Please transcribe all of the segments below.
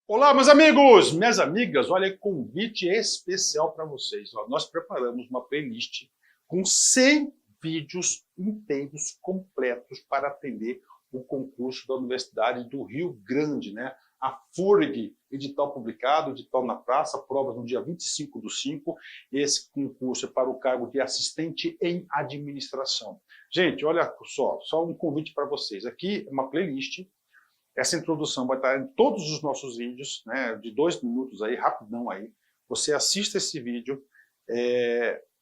Olá, meus amigos, minhas amigas, olha, convite especial para vocês. Nós preparamos uma playlist com 100 vídeos inteiros, completos, para atender o concurso da Universidade do Rio Grande, né? A FURG, edital publicado, edital na praça, provas no dia 25/5. Esse concurso é para o cargo de assistente em administração. Gente, olha só um convite para vocês. Aqui é uma playlist. Essa introdução vai estar em todos os nossos vídeos, né, de 2 minutos aí, rapidão aí. Você assista esse vídeo.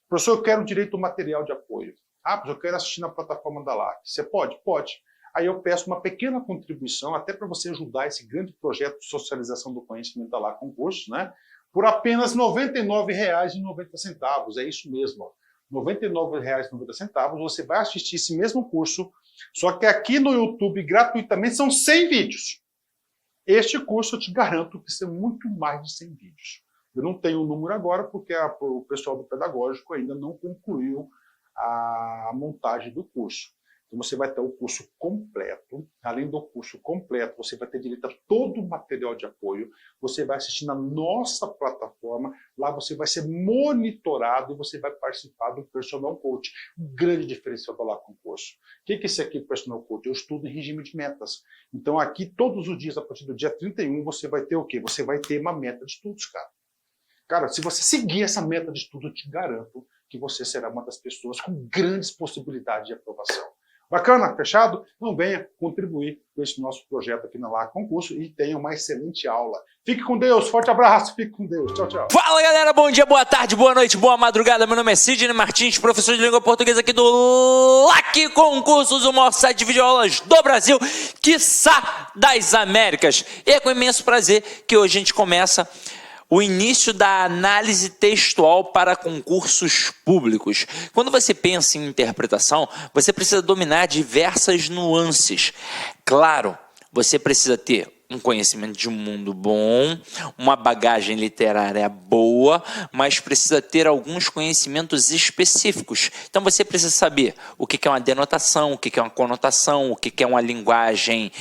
Professor, eu quero direito ao material de apoio. Professor, eu quero assistir na plataforma da LAC. Você pode? Pode. Aí eu peço uma pequena contribuição, até para você ajudar esse grande projeto de socialização do conhecimento da LAC Concursos, né, por apenas R$ 99,90. É isso mesmo, ó. R$ 99,90, você vai assistir esse mesmo curso, só que aqui no YouTube, gratuitamente, são 100 vídeos. Este curso, eu te garanto que são muito mais de 100 vídeos. Eu não tenho o número agora, porque o pessoal do pedagógico ainda não concluiu a montagem do curso. Então, você vai ter o curso completo. Além do curso completo, você vai ter direito a todo o material de apoio. Você vai assistir na nossa plataforma. Lá você vai ser monitorado e você vai participar do Personal Coach. Um grande diferencial da LAC Concurso. O que é esse aqui, Personal Coach? Eu estudo em regime de metas. Então, aqui, todos os dias, a partir do dia 31, você vai ter o quê? Você vai ter uma meta de estudos, cara. Cara, se você seguir essa meta de estudo, eu te garanto que você será uma das pessoas com grandes possibilidades de aprovação. Bacana? Fechado? Então venha contribuir com esse nosso projeto aqui na LAC Concurso e tenha uma excelente aula. Fique com Deus, forte abraço, fique com Deus. Tchau, tchau. Fala galera, bom dia, boa tarde, boa noite, boa madrugada. Meu nome é Sidney Martins, professor de língua portuguesa aqui do LAC Concursos, o maior site de videoaulas do Brasil, quiçá das Américas. E é com imenso prazer que hoje a gente começa o início da análise textual para concursos públicos. Quando você pensa em interpretação, você precisa dominar diversas nuances. Claro, você precisa ter um conhecimento de um mundo bom, uma bagagem literária boa, mas precisa ter alguns conhecimentos específicos. Então você precisa saber o que é uma denotação, o que é uma conotação, o que é uma linguagem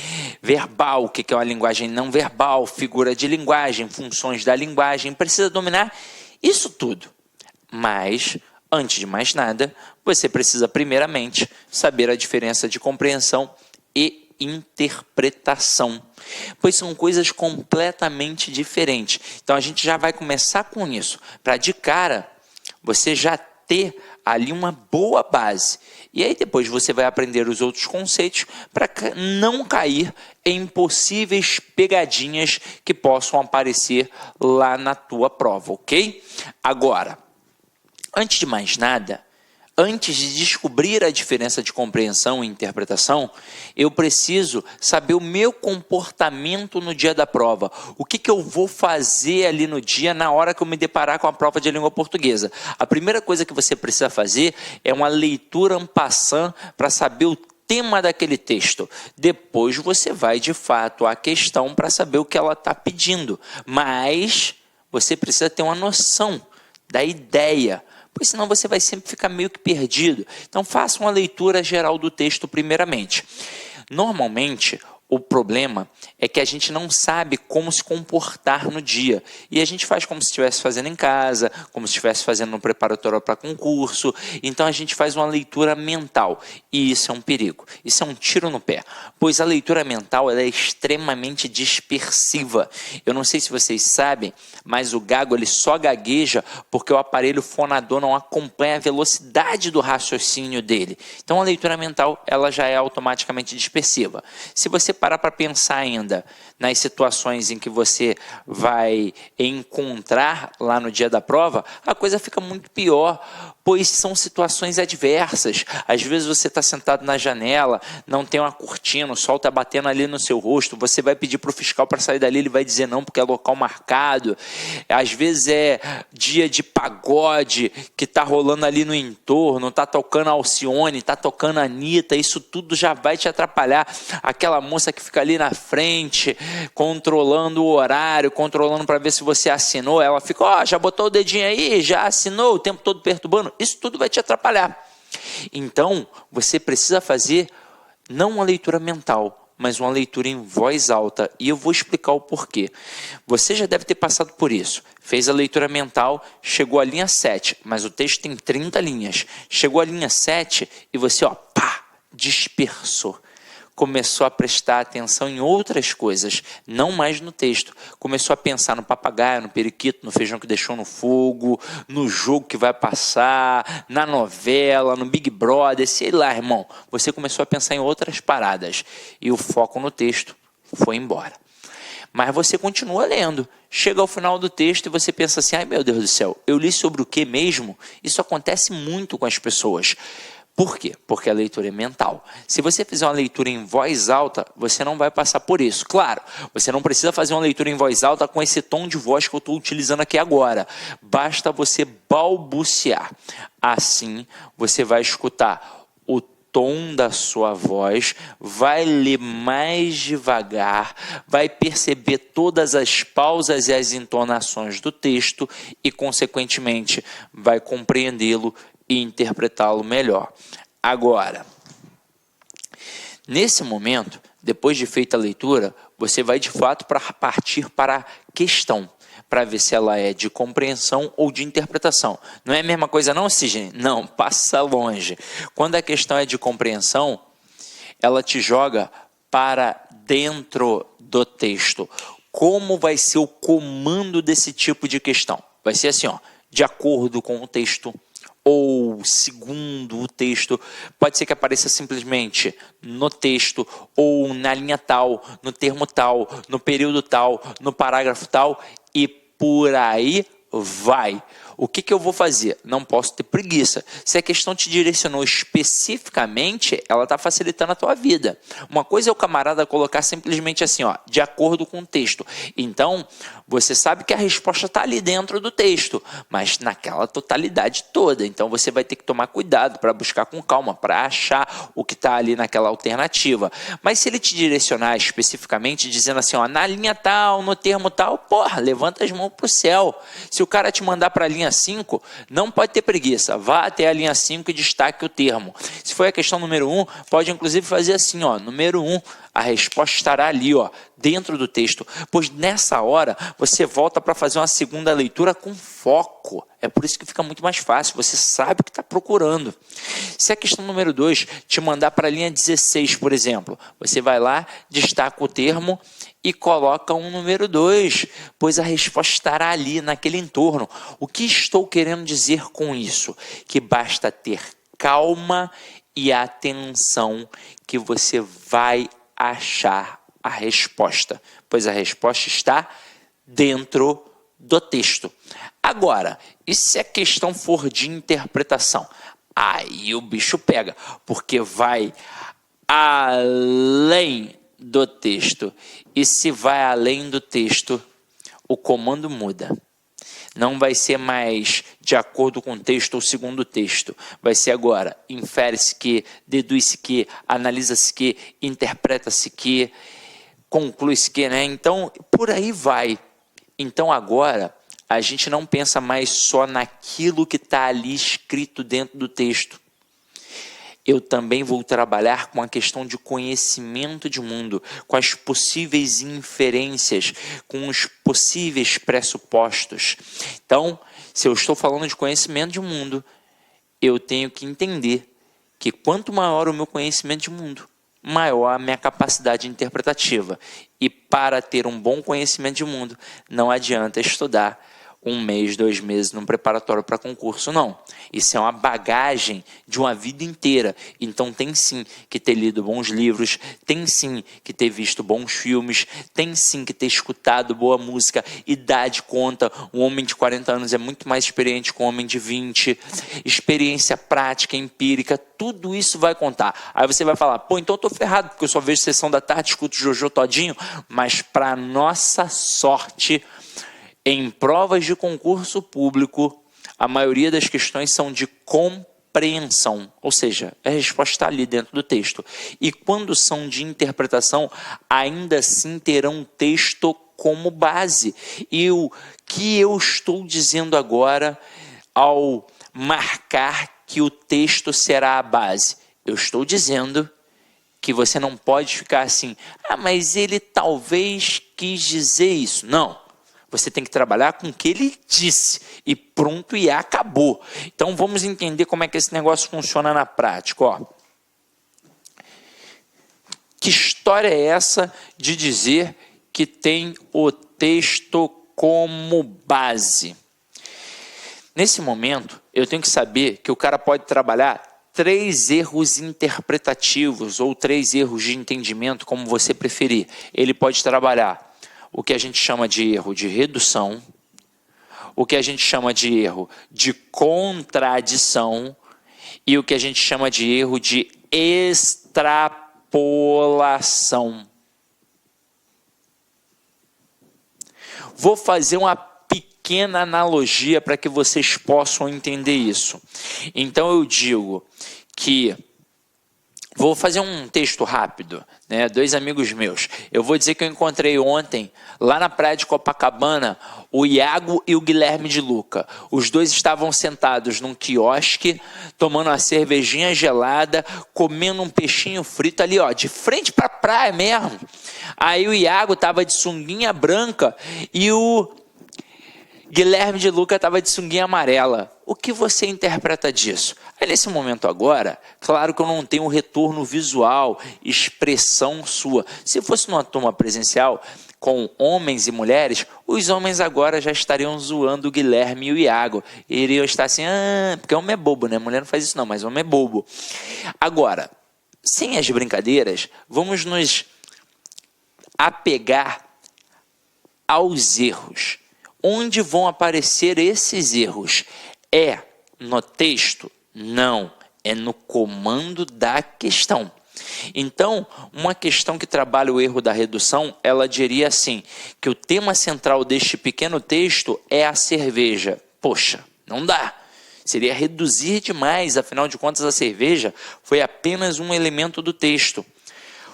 verbal, o que é uma linguagem não verbal, figura de linguagem, funções da linguagem. Precisa dominar isso tudo. Mas, antes de mais nada, você precisa primeiramente saber a diferença de compreensão e interpretação, pois são coisas completamente diferentes. Então a gente já vai começar com isso, para de cara você já ter ali uma boa base. E aí depois você vai aprender os outros conceitos para não cair em possíveis pegadinhas que possam aparecer lá na tua prova, ok? Agora, antes de mais nada, antes de descobrir a diferença de compreensão e interpretação, eu preciso saber o meu comportamento no dia da prova. O que eu vou fazer ali no dia, na hora que eu me deparar com a prova de língua portuguesa. A primeira coisa que você precisa fazer é uma leitura en passant para saber o tema daquele texto. Depois você vai, de fato, à questão para saber o que ela está pedindo. Mas você precisa ter uma noção da ideia, pois senão você vai sempre ficar meio que perdido. Então faça uma leitura geral do texto primeiramente. Normalmente, o problema é que a gente não sabe como se comportar no dia. E a gente faz como se estivesse fazendo em casa, como se estivesse fazendo no preparatório para concurso. Então a gente faz uma leitura mental. E isso é um perigo. Isso é um tiro no pé. Pois a leitura mental ela é extremamente dispersiva. Eu não sei se vocês sabem, mas o gago ele só gagueja porque o aparelho fonador não acompanha a velocidade do raciocínio dele. Então a leitura mental ela já é automaticamente dispersiva. Se você parar para pensar ainda nas situações em que você vai encontrar lá no dia da prova, a coisa fica muito pior, pois são situações adversas. Às vezes você está sentado na janela, não tem uma cortina, o sol está batendo ali no seu rosto, você vai pedir para o fiscal para sair dali, ele vai dizer não porque é local marcado. Às vezes é dia de pagode que está rolando ali no entorno, está tocando Alcione, está tocando Anitta, isso tudo já vai te atrapalhar. Aquela moça que fica ali na frente, controlando o horário, controlando para ver se você assinou, ela fica, ó, já botou o dedinho aí, já assinou, o tempo todo perturbando, isso tudo vai te atrapalhar. Então, você precisa fazer não uma leitura mental, mas uma leitura em voz alta. E eu vou explicar o porquê. Você já deve ter passado por isso. Fez a leitura mental, chegou à linha 7, mas o texto tem 30 linhas. Chegou à linha 7 e você, dispersou. Começou a prestar atenção em outras coisas, não mais no texto. Começou a pensar no papagaio, no periquito, no feijão que deixou no fogo, no jogo que vai passar, na novela, no Big Brother, sei lá, irmão. Você começou a pensar em outras paradas e o foco no texto foi embora. Mas você continua lendo. Chega ao final do texto e você pensa assim, ai meu Deus do céu, eu li sobre o que mesmo? Isso acontece muito com as pessoas. Por quê? Porque a leitura é mental. Se você fizer uma leitura em voz alta, você não vai passar por isso. Claro, você não precisa fazer uma leitura em voz alta com esse tom de voz que eu estou utilizando aqui agora. Basta você balbuciar. Assim, você vai escutar o tom da sua voz, vai ler mais devagar, vai perceber todas as pausas e as entonações do texto e, consequentemente, vai compreendê-lo e interpretá-lo melhor. Agora, nesse momento, depois de feita a leitura, você vai de fato partir para a questão, para ver se ela é de compreensão ou de interpretação. Não é a mesma coisa não, Sidney? Não, passa longe. Quando a questão é de compreensão, ela te joga para dentro do texto. Como vai ser o comando desse tipo de questão? Vai ser assim, de acordo com o texto, ou segundo o texto, pode ser que apareça simplesmente no texto, ou na linha tal, no termo tal, no período tal, no parágrafo tal, e por aí vai. O que eu vou fazer? Não posso ter preguiça. Se a questão te direcionou especificamente, ela está facilitando a tua vida. Uma coisa é o camarada colocar simplesmente assim, de acordo com o texto. Então, você sabe que a resposta está ali dentro do texto, mas naquela totalidade toda. Então, você vai ter que tomar cuidado para buscar com calma, para achar o que está ali naquela alternativa. Mas se ele te direcionar especificamente, dizendo assim, na linha tal, no termo tal, levanta as mãos para o céu. Se o cara te mandar para a linha 5, não pode ter preguiça, vá até a linha 5 e destaque o termo. Se for a questão número 1, pode inclusive fazer assim, número 1, a resposta estará ali, dentro do texto, pois nessa hora você volta para fazer uma segunda leitura com foco. É por isso que fica muito mais fácil, você sabe o que está procurando. Se a questão número 2 te mandar para a linha 16, por exemplo, você vai lá, destaca o termo e coloca um número 2, pois a resposta estará ali, naquele entorno. O que estou querendo dizer com isso? Que basta ter calma e atenção que você vai achar a resposta, pois a resposta está dentro do texto. Agora, e se a questão for de interpretação? Aí o bicho pega, porque vai além do texto. E se vai além do texto, o comando muda. Não vai ser mais de acordo com o texto ou segundo o texto. Vai ser agora, infere-se que, deduz-se que, analisa-se que, interpreta-se que, conclui-se que, né? Então, por aí vai. Então, agora, a gente não pensa mais só naquilo que está ali escrito dentro do texto. Eu também vou trabalhar com a questão de conhecimento de mundo, com as possíveis inferências, com os possíveis pressupostos. Então, se eu estou falando de conhecimento de mundo, eu tenho que entender que quanto maior o meu conhecimento de mundo, maior a minha capacidade interpretativa. E para ter um bom conhecimento de mundo, não adianta estudar 1 mês, 2 meses num preparatório para concurso, não. Isso é uma bagagem de uma vida inteira. Então tem sim que ter lido bons livros, tem sim que ter visto bons filmes, tem sim que ter escutado boa música. Idade conta, um homem de 40 anos é muito mais experiente que um homem de 20. Experiência prática, empírica, tudo isso vai contar. Aí você vai falar, então eu tô ferrado, porque eu só vejo Sessão da Tarde, escuto Jojo todinho, mas para nossa sorte, em provas de concurso público, a maioria das questões são de compreensão, ou seja, a resposta está ali dentro do texto. E quando são de interpretação, ainda assim terão texto como base. E o que eu estou dizendo agora ao marcar que o texto será a base? Eu estou dizendo que você não pode ficar assim, mas ele talvez quis dizer isso. Não. Você tem que trabalhar com o que ele disse e pronto, e acabou. Então vamos entender como é que esse negócio funciona na prática. Ó. Que história é essa de dizer que tem o texto como base? Nesse momento, eu tenho que saber que o cara pode trabalhar 3 erros interpretativos ou 3 erros de entendimento, como você preferir. Ele pode trabalhar o que a gente chama de erro de redução, o que a gente chama de erro de contradição e o que a gente chama de erro de extrapolação. Vou fazer uma pequena analogia para que vocês possam entender isso. Então eu digo que vou fazer um texto rápido, né? 2 amigos meus. Eu vou dizer que eu encontrei ontem, lá na praia de Copacabana, o Iago e o Guilherme de Luca. Os dois estavam sentados num quiosque, tomando uma cervejinha gelada, comendo um peixinho frito ali, ó, de frente para a praia mesmo. Aí o Iago estava de sunguinha branca e o Guilherme de Luca estava de sunguinha amarela. O que você interpreta disso? Aí nesse momento agora, claro que eu não tenho um retorno visual, expressão sua. Se fosse numa turma presencial com homens e mulheres, os homens agora já estariam zoando o Guilherme e o Iago. Iriam estar assim, porque homem é bobo, né? Mulher não faz isso não, mas homem é bobo. Agora, sem as brincadeiras, vamos nos apegar aos erros. Onde vão aparecer esses erros? É no texto? Não, é no comando da questão. Então, uma questão que trabalha o erro da redução, ela diria assim, que o tema central deste pequeno texto é a cerveja. Poxa, não dá. Seria reduzir demais, afinal de contas a cerveja foi apenas um elemento do texto.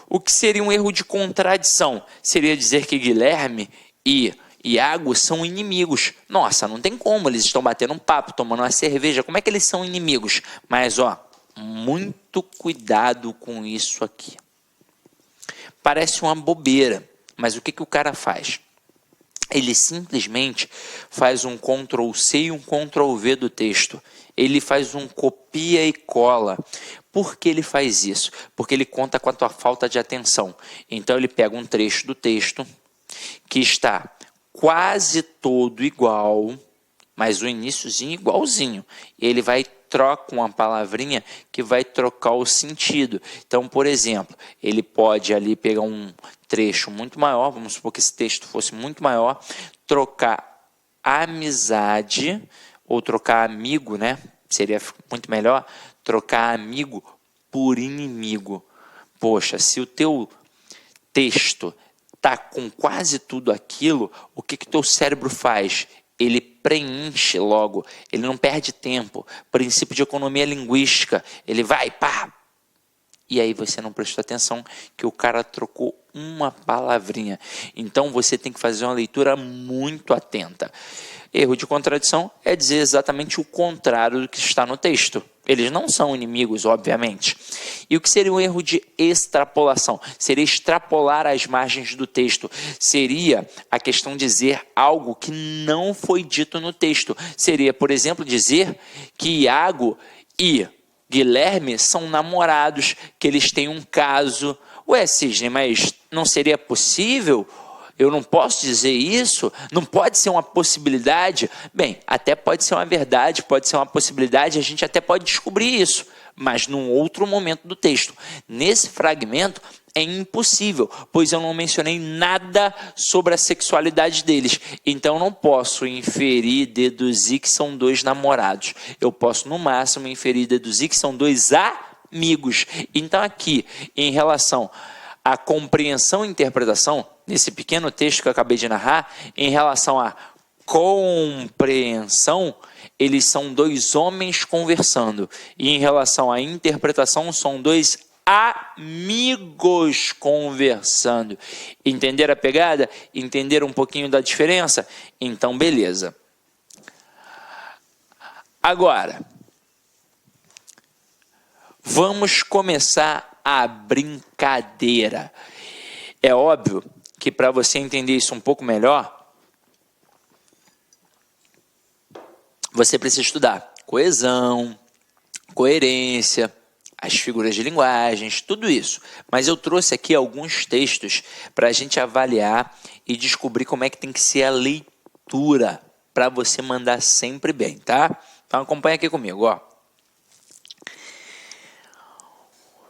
O que seria um erro de contradição? Seria dizer que Guilherme e Iago são inimigos. Nossa, não tem como, eles estão batendo um papo, tomando uma cerveja, como é que eles são inimigos? Mas ó, muito cuidado com isso aqui. Parece uma bobeira, mas o que o cara faz? Ele simplesmente faz um Ctrl+C e um Ctrl+V do texto. Ele faz um copia e cola. Por que ele faz isso? Porque ele conta com a tua falta de atenção. Então ele pega um trecho do texto que está quase todo igual, mas o iniciozinho igualzinho. Ele vai troca uma palavrinha que vai trocar o sentido. Então, por exemplo, ele pode ali pegar um trecho muito maior, vamos supor que esse texto fosse muito maior, trocar amizade, ou trocar amigo, né? Seria muito melhor, trocar amigo por inimigo. Poxa, se o teu texto está com quase tudo aquilo, o que teu cérebro faz? Ele preenche logo, ele não perde tempo. Princípio de economia linguística, ele vai, pá. E aí você não prestou atenção que o cara trocou uma palavrinha. Então você tem que fazer uma leitura muito atenta. Erro de contradição é dizer exatamente o contrário do que está no texto. Eles não são inimigos, obviamente. E o que seria um erro de extrapolação? Seria extrapolar as margens do texto. Seria a questão de dizer algo que não foi dito no texto. Seria, por exemplo, dizer que Iago e Guilherme são namorados, que eles têm um caso. Ué, Cisne, mas não seria possível? Eu não posso dizer isso? Não pode ser uma possibilidade? Bem, até pode ser uma verdade, pode ser uma possibilidade, a gente até pode descobrir isso, mas num outro momento do texto. Nesse fragmento é impossível, pois eu não mencionei nada sobre a sexualidade deles. Então não posso inferir, deduzir que são 2 namorados. Eu posso, no máximo, inferir, deduzir que são 2 amigos. Então aqui, em relação à compreensão e interpretação, nesse pequeno texto que eu acabei de narrar, em relação à compreensão, eles são 2 homens conversando. E em relação à interpretação, são 2 amigos conversando. Entenderam a pegada? Entenderam um pouquinho da diferença? Então, beleza. Agora, vamos começar a brincadeira. É óbvio que para você entender isso um pouco melhor, você precisa estudar coesão, coerência, as figuras de linguagens, tudo isso. Mas eu trouxe aqui alguns textos para a gente avaliar e descobrir como é que tem que ser a leitura para você mandar sempre bem, tá? Então acompanha aqui comigo, ó.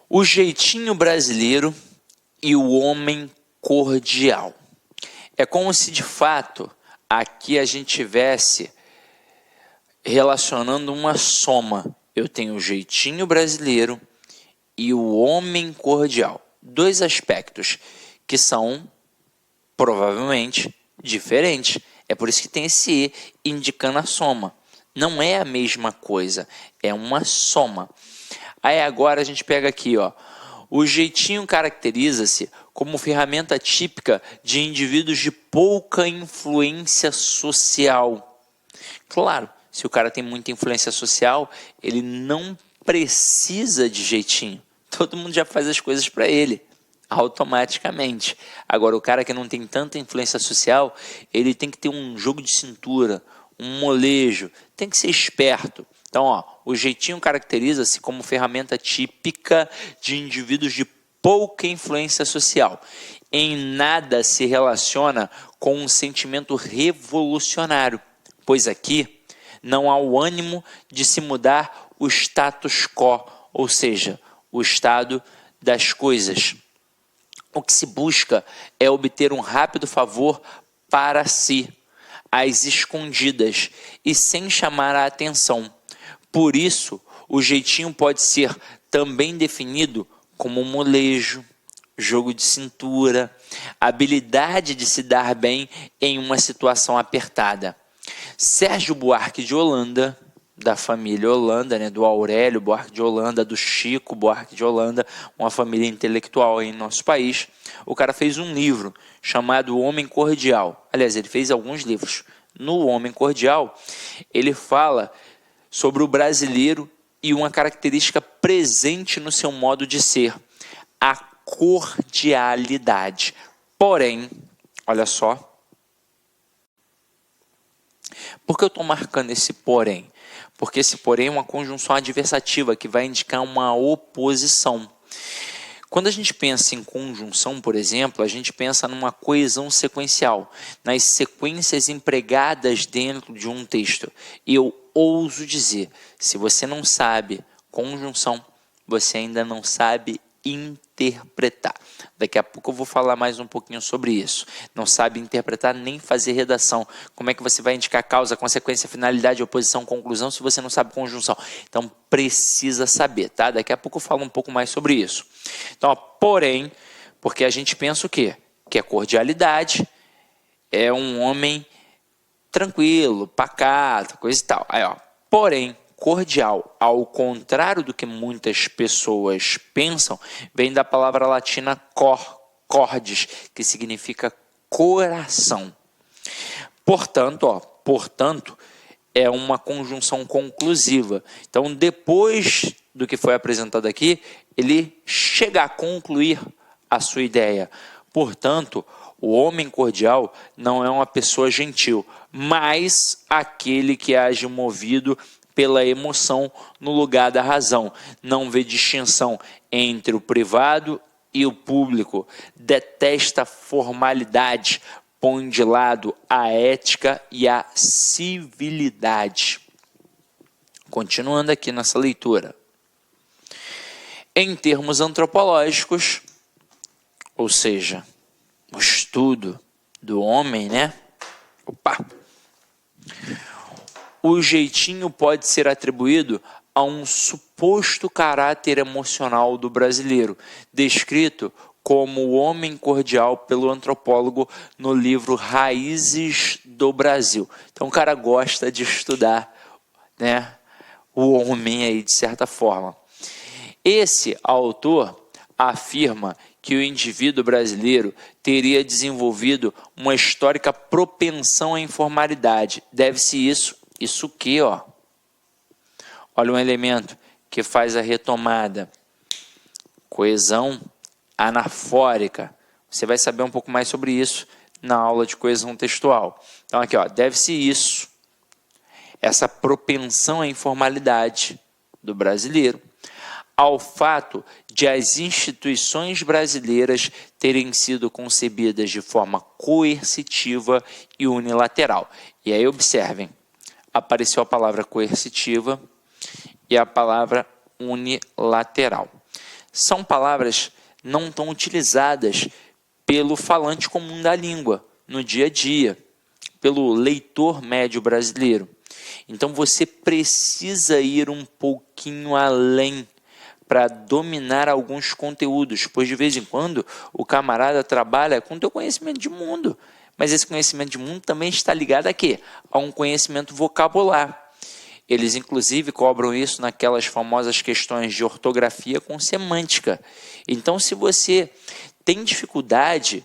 O jeitinho brasileiro e o homem cordial. É como se de fato aqui a gente tivesse relacionando uma soma. Eu tenho o jeitinho brasileiro e o homem cordial. Dois aspectos que são provavelmente diferentes. É por isso que tem esse E indicando a soma. Não é a mesma coisa, é uma soma. Aí agora a gente pega aqui, ó. O jeitinho caracteriza-se como ferramenta típica de indivíduos de pouca influência social. Claro, se o cara tem muita influência social, ele não precisa de jeitinho. Todo mundo já faz as coisas para ele, automaticamente. Agora, o cara que não tem tanta influência social, ele tem que ter um jogo de cintura, um molejo, tem que ser esperto. Então, ó, o jeitinho caracteriza-se como ferramenta típica de indivíduos de pouca influência social. Em nada se relaciona com um sentimento revolucionário, pois aqui não há o ânimo de se mudar o status quo, ou seja, o estado das coisas. O que se busca é obter um rápido favor para si, às escondidas e sem chamar a atenção. Por isso, o jeitinho pode ser também definido como molejo, jogo de cintura, habilidade de se dar bem em uma situação apertada. Sérgio Buarque de Holanda, da família Holanda, né, do Aurélio Buarque de Holanda, do Chico Buarque de Holanda, uma família intelectual em nosso país. O cara fez um livro chamado O Homem Cordial. Aliás, ele fez alguns livros. No Homem Cordial, ele fala sobre o brasileiro e uma característica presente no seu modo de ser, a cordialidade. Porém, olha só, por que eu estou marcando esse porém? Porque esse porém é uma conjunção adversativa que vai indicar uma oposição. Quando a gente pensa em conjunção, por exemplo, a gente pensa numa coesão sequencial, nas sequências empregadas dentro de um texto. E eu ouso dizer, se você não sabe conjunção, você ainda não sabe interpretar. Daqui a pouco eu vou falar mais um pouquinho sobre isso. Não sabe interpretar nem fazer redação. Como é que você vai indicar causa, consequência, finalidade, oposição, conclusão, se você não sabe conjunção? Então precisa saber, tá? Daqui a pouco eu falo um pouco mais sobre isso. Então, ó, porém, porque a gente pensa o quê? Que a cordialidade é um homem tranquilo, pacato, coisa e tal. Aí, ó, porém, cordial, ao contrário do que muitas pessoas pensam, vem da palavra latina cordis, que significa coração. Portanto, é uma conjunção conclusiva. Então, depois do que foi apresentado aqui, ele chega a concluir a sua ideia. Portanto, o homem cordial não é uma pessoa gentil, mas aquele que age movido pela emoção no lugar da razão. Não vê distinção entre o privado e o público. Detesta formalidade, põe de lado a ética e a civilidade. Continuando aqui nessa leitura. Em termos antropológicos, ou seja, o estudo do homem, né? O jeitinho pode ser atribuído a um suposto caráter emocional do brasileiro, descrito como o homem cordial pelo antropólogo no livro Raízes do Brasil. Então o cara gosta de estudar, né, o homem aí de certa forma. Esse autor afirma que o indivíduo brasileiro teria desenvolvido uma histórica propensão à informalidade. Deve-se isso o quê, ó? Olha um elemento que faz a retomada. Coesão anafórica. Você vai saber um pouco mais sobre isso na aula de coesão textual. Então aqui, ó, deve-se isso, essa propensão à informalidade do brasileiro, ao fato de as instituições brasileiras terem sido concebidas de forma coercitiva e unilateral. E aí observem, apareceu a palavra coercitiva e a palavra unilateral. São palavras não tão utilizadas pelo falante comum da língua, no dia a dia, pelo leitor médio brasileiro. Então você precisa ir um pouquinho além para dominar alguns conteúdos, pois de vez em quando o camarada trabalha com o teu conhecimento de mundo, mas esse conhecimento de mundo também está ligado a quê? A um conhecimento vocabular. Eles inclusive cobram isso naquelas famosas questões de ortografia com semântica. Então se você tem dificuldade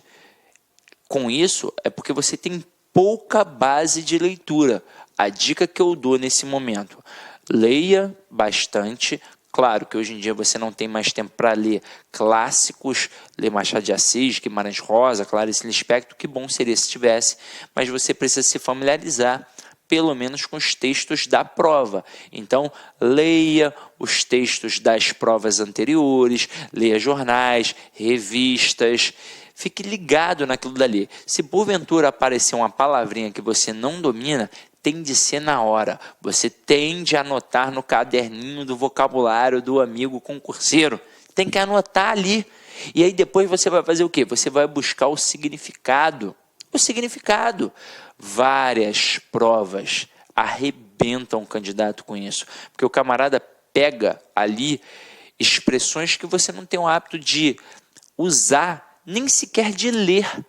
com isso, é porque você tem pouca base de leitura. A dica que eu dou nesse momento, leia bastante. Claro que hoje em dia você não tem mais tempo para ler clássicos, ler Machado de Assis, Guimarães Rosa, Clarice Lispector, que bom seria se tivesse, mas você precisa se familiarizar pelo menos com os textos da prova. Então, leia os textos das provas anteriores, leia jornais, revistas, fique ligado naquilo dali. Se porventura aparecer uma palavrinha que você não domina, tem de ser na hora. Você tem de anotar no caderninho do vocabulário do amigo concurseiro. Tem que anotar ali. E aí depois você vai fazer o quê? Você vai buscar o significado. O significado. Várias provas arrebentam o candidato com isso. Porque o camarada pega ali expressões que você não tem o hábito de usar, nem sequer de ler.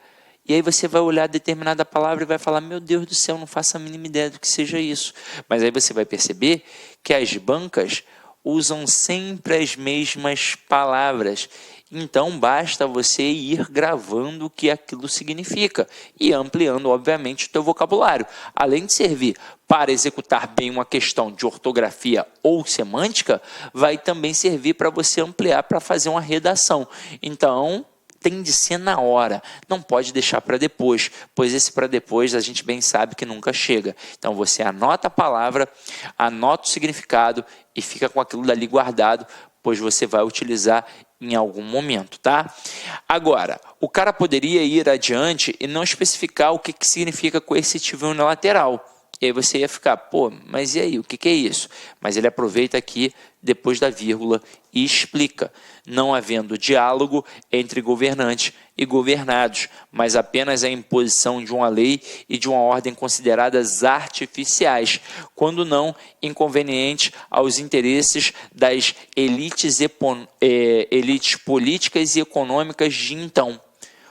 E aí você vai olhar determinada palavra e vai falar, meu Deus do céu, não faço a mínima ideia do que seja isso. Mas aí você vai perceber que as bancas usam sempre as mesmas palavras. Então basta você ir gravando o que aquilo significa e ampliando, obviamente, o teu vocabulário. Além de servir para executar bem uma questão de ortografia ou semântica, vai também servir para você ampliar para fazer uma redação. Então tem de ser na hora, não pode deixar para depois, pois esse para depois a gente bem sabe que nunca chega. Então você anota a palavra, anota o significado e fica com aquilo dali guardado, pois você vai utilizar em algum momento, tá? Agora, o cara poderia ir adiante e não especificar o que significa coercitivo e unilateral. E aí você ia ficar, pô, mas e aí, o que é isso? Mas ele aproveita aqui, depois da vírgula, e explica. Não havendo diálogo entre governantes e governados, mas apenas a imposição de uma lei e de uma ordem consideradas artificiais, quando não inconvenientes aos interesses das elites políticas e econômicas de então.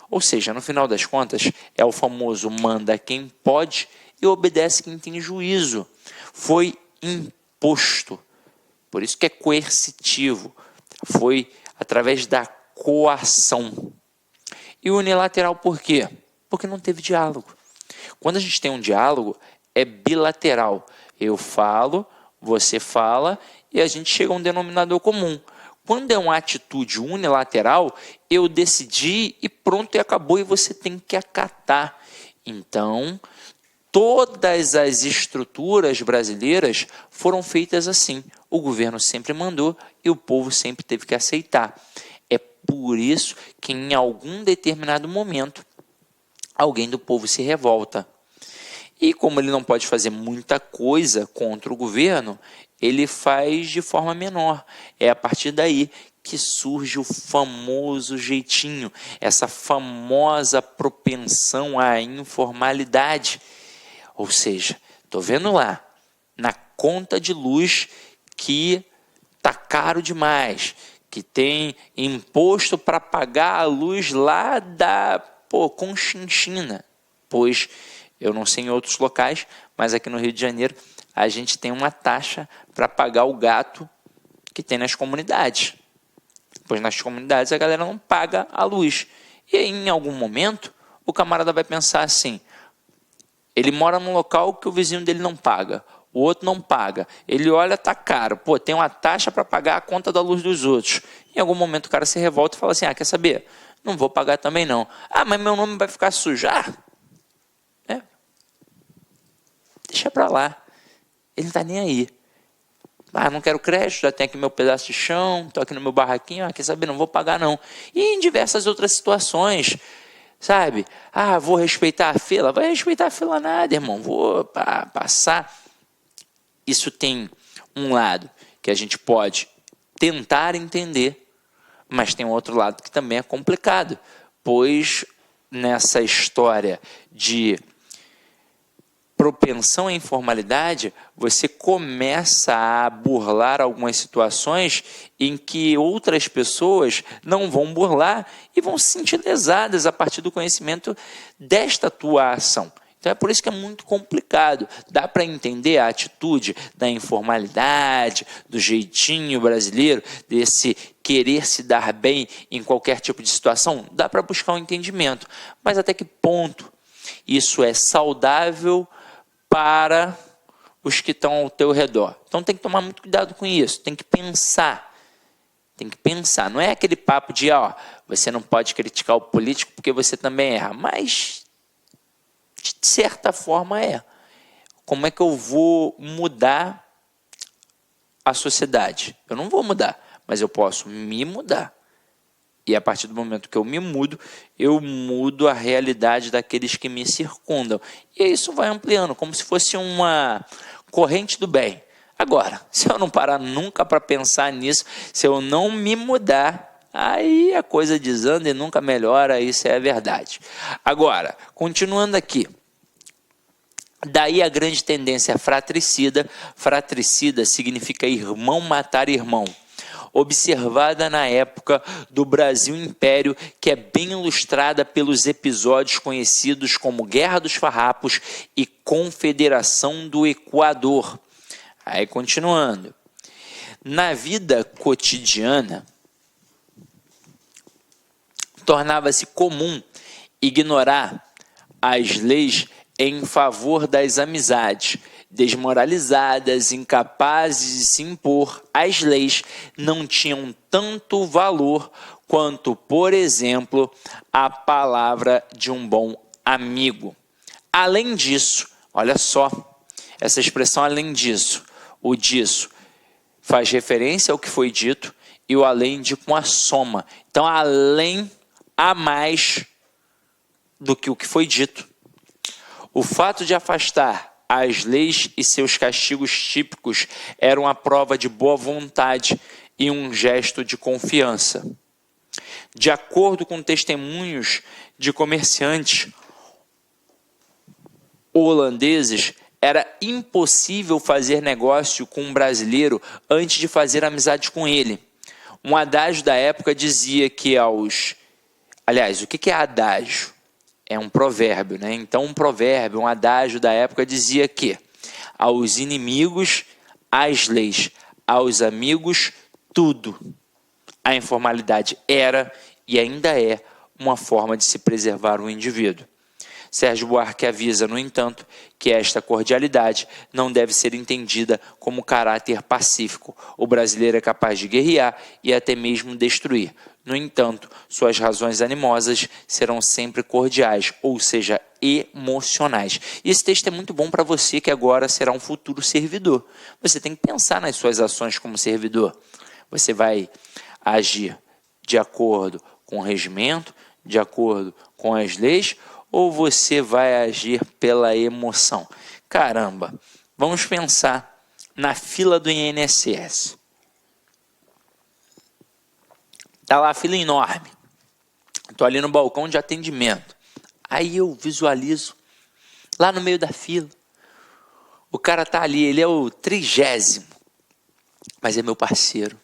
Ou seja, no final das contas, é o famoso manda quem pode e obedece quem tem juízo. Foi imposto. Por isso que é coercitivo. Foi através da coação. E unilateral por quê? Porque não teve diálogo. Quando a gente tem um diálogo, é bilateral. Eu falo, você fala e a gente chega a um denominador comum. Quando é uma atitude unilateral, eu decidi e pronto, e acabou, e você tem que acatar. Então, todas as estruturas brasileiras foram feitas assim. O governo sempre mandou e o povo sempre teve que aceitar. É por isso que em algum determinado momento alguém do povo se revolta. E como ele não pode fazer muita coisa contra o governo, ele faz de forma menor. É a partir daí que surge o famoso jeitinho, essa famosa propensão à informalidade. Ou seja, estou vendo lá, na conta de luz, que está caro demais, que tem imposto para pagar a luz lá da Conchinchina, pois eu não sei em outros locais, mas aqui no Rio de Janeiro a gente tem uma taxa para pagar o gato que tem nas comunidades, pois nas comunidades a galera não paga a luz. E aí, em algum momento, o camarada vai pensar assim, ele mora num local que o vizinho dele não paga. o outro não paga. Ele olha, tá caro. Pô, tem uma taxa para pagar a conta da luz dos outros. Em algum momento o cara se revolta e fala assim, quer saber? Não vou pagar também não. Mas meu nome vai ficar sujo. Deixa para lá. Ele não está nem aí. Não quero crédito, já tenho aqui meu pedaço de chão, estou aqui no meu barraquinho, quer saber, não vou pagar não. E em diversas outras situações, sabe? Vou respeitar a fila. Vai respeitar a fila nada, irmão. Vou passar. Isso tem um lado que a gente pode tentar entender, mas tem um outro lado que também é complicado, pois nessa história de propensão à informalidade, você começa a burlar algumas situações em que outras pessoas não vão burlar e vão se sentir lesadas a partir do conhecimento desta tua ação. Então é por isso que é muito complicado. Dá para entender a atitude da informalidade, do jeitinho brasileiro, desse querer se dar bem em qualquer tipo de situação? Dá para buscar um entendimento. Mas até que ponto isso é saudável para os que estão ao teu redor? Então tem que tomar muito cuidado com isso, tem que pensar. Não é aquele papo de, você não pode criticar o político porque você também erra, mas de certa forma é. Como é que eu vou mudar a sociedade? Eu não vou mudar, mas eu posso me mudar. E a partir do momento que eu me mudo, eu mudo a realidade daqueles que me circundam. E isso vai ampliando, como se fosse uma corrente do bem. Agora, se eu não parar nunca para pensar nisso, se eu não me mudar, aí a coisa desanda e nunca melhora, isso é a verdade. Agora, continuando aqui. Daí a grande tendência fratricida. Fratricida significa irmão matar irmão. Observada na época do Brasil Império, que é bem ilustrada pelos episódios conhecidos como Guerra dos Farrapos e Confederação do Equador. Aí continuando. Na vida cotidiana, tornava-se comum ignorar as leis em favor das amizades. Desmoralizadas, incapazes de se impor, as leis não tinham tanto valor quanto, por exemplo, a palavra de um bom amigo. Além disso, olha só, essa expressão além disso, o disso faz referência ao que foi dito e o além de com a soma. Então, além, a mais do que o que foi dito. O fato de afastar as leis e seus castigos típicos eram a prova de boa vontade e um gesto de confiança. De acordo com testemunhos de comerciantes holandeses, era impossível fazer negócio com um brasileiro antes de fazer amizade com ele. Um adágio da época dizia que Aliás, o que é adágio? É um provérbio, né? Então, um provérbio, um adágio da época dizia que aos inimigos, as leis, aos amigos, tudo. A informalidade era e ainda é uma forma de se preservar o indivíduo. Sérgio Buarque avisa, no entanto, que esta cordialidade não deve ser entendida como caráter pacífico. O brasileiro é capaz de guerrear e até mesmo destruir. No entanto, suas razões animosas serão sempre cordiais, ou seja, emocionais. E esse texto é muito bom para você que agora será um futuro servidor. Você tem que pensar nas suas ações como servidor. Você vai agir de acordo com o regimento, de acordo com as leis, ou você vai agir pela emoção? Caramba, vamos pensar na fila do INSS. Está lá a fila enorme. Estou ali no balcão de atendimento. Aí eu visualizo, lá no meio da fila, o cara está ali, ele é o 30º, mas é meu parceiro.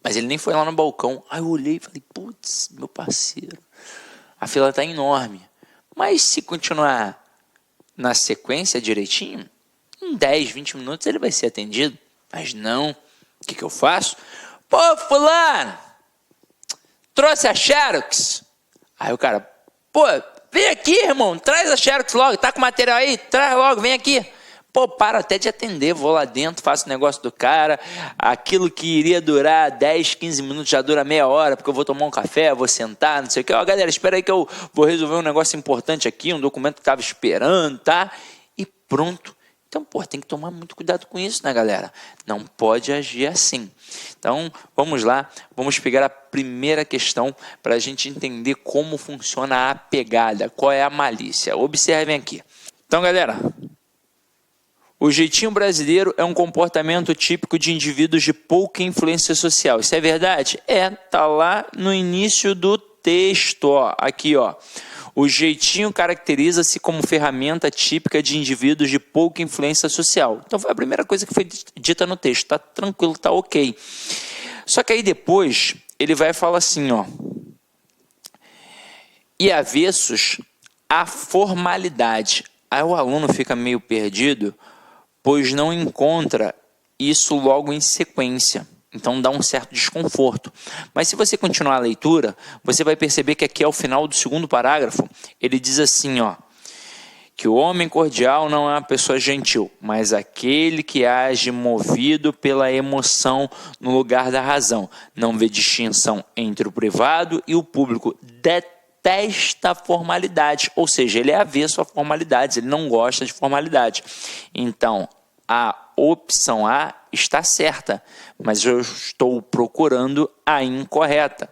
Mas ele nem foi lá no balcão. Aí eu olhei e falei, putz, meu parceiro. A fila está enorme. Mas se continuar na sequência direitinho, em 10, 20 minutos ele vai ser atendido. Mas não. O que eu faço? Pô, fulano, trouxe a Xerox? Aí o cara, pô, vem aqui, irmão, traz a Xerox logo, tá com material aí? Traz logo, vem aqui. Pô, paro até de atender, vou lá dentro, faço o negócio do cara, aquilo que iria durar 10, 15 minutos já dura meia hora, porque eu vou tomar um café, vou sentar, não sei o que. Ó, galera, espera aí que eu vou resolver um negócio importante aqui, um documento que estava esperando, tá? E pronto. Então, pô, tem que tomar muito cuidado com isso, né, galera? Não pode agir assim. Então, vamos lá, vamos pegar a primeira questão para a gente entender como funciona a pegada, qual é a malícia. Observem aqui. Então, galera, o jeitinho brasileiro é um comportamento típico de indivíduos de pouca influência social. Isso é verdade? Tá lá no início do texto, ó. Aqui, ó. O jeitinho caracteriza-se como ferramenta típica de indivíduos de pouca influência social. Então foi a primeira coisa que foi dita no texto. Tá tranquilo, tá ok. Só que aí depois ele vai falar assim, ó. E avessos à formalidade. Aí o aluno fica meio perdido, pois não encontra isso logo em sequência. Então dá um certo desconforto. Mas se você continuar a leitura, você vai perceber que aqui ao final do segundo parágrafo, ele diz assim, ó, que o homem cordial não é uma pessoa gentil, mas aquele que age movido pela emoção no lugar da razão. Não vê distinção entre o privado e o público. Detesta formalidades, ou seja, ele é avesso a formalidades, ele não gosta de formalidade. Então, a opção A está certa, mas eu estou procurando a incorreta.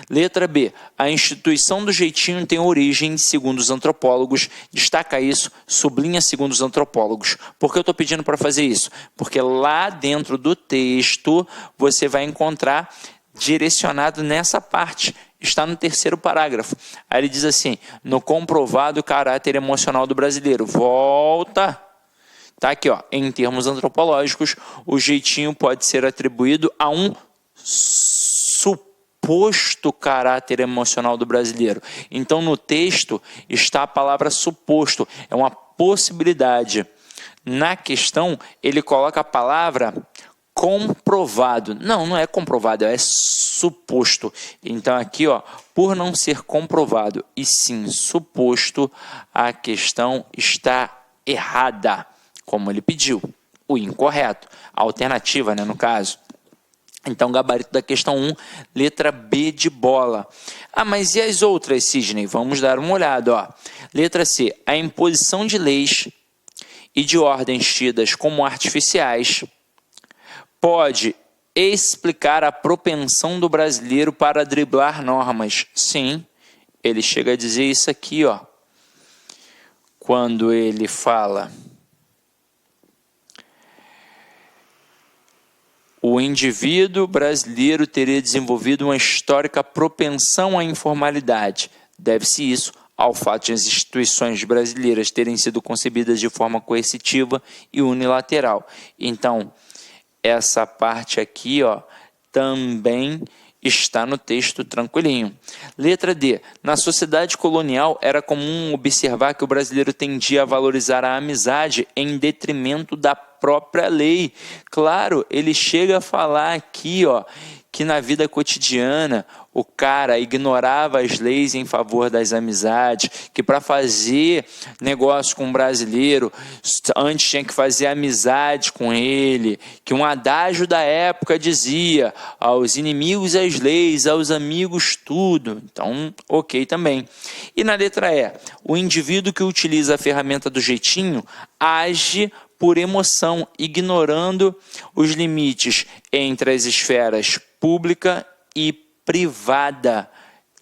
Letra B. A instituição do jeitinho tem origem, segundo os antropólogos. Destaca isso, sublinha segundo os antropólogos. Por que eu estou pedindo para fazer isso? Porque lá dentro do texto você vai encontrar direcionado nessa parte. Está no terceiro parágrafo. Aí ele diz assim, no comprovado caráter emocional do brasileiro. Volta. Tá aqui, ó. Em termos antropológicos, o jeitinho pode ser atribuído a um suposto caráter emocional do brasileiro. Então, no texto está a palavra suposto. É uma possibilidade. Na questão, ele coloca a palavra comprovado. Não é comprovado, é suposto. Então, aqui, ó, por não ser comprovado e sim suposto, a questão está errada. Como ele pediu, o incorreto, a alternativa, né, no caso. Então, gabarito da questão 1, letra B de bola. Ah, mas e as outras, Sidney? Vamos dar uma olhada, ó. Letra C, a imposição de leis e de ordens tidas como artificiais pode explicar a propensão do brasileiro para driblar normas. Sim, ele chega a dizer isso aqui, ó. Quando ele fala... O indivíduo brasileiro teria desenvolvido uma histórica propensão à informalidade. Deve-se isso ao fato de as instituições brasileiras terem sido concebidas de forma coercitiva e unilateral. Então, essa parte aqui, ó, também está no texto tranquilinho. Letra D. Na sociedade colonial era comum observar que o brasileiro tendia a valorizar a amizade em detrimento da própria lei. Claro, ele chega a falar aqui, ó, que na vida cotidiana o cara ignorava as leis em favor das amizades, que para fazer negócio com um brasileiro, antes tinha que fazer amizade com ele, que um adágio da época dizia, aos inimigos as leis, aos amigos tudo. Então, ok também. E na letra E, o indivíduo que utiliza a ferramenta do jeitinho age por emoção, ignorando os limites entre as esferas pública e privada.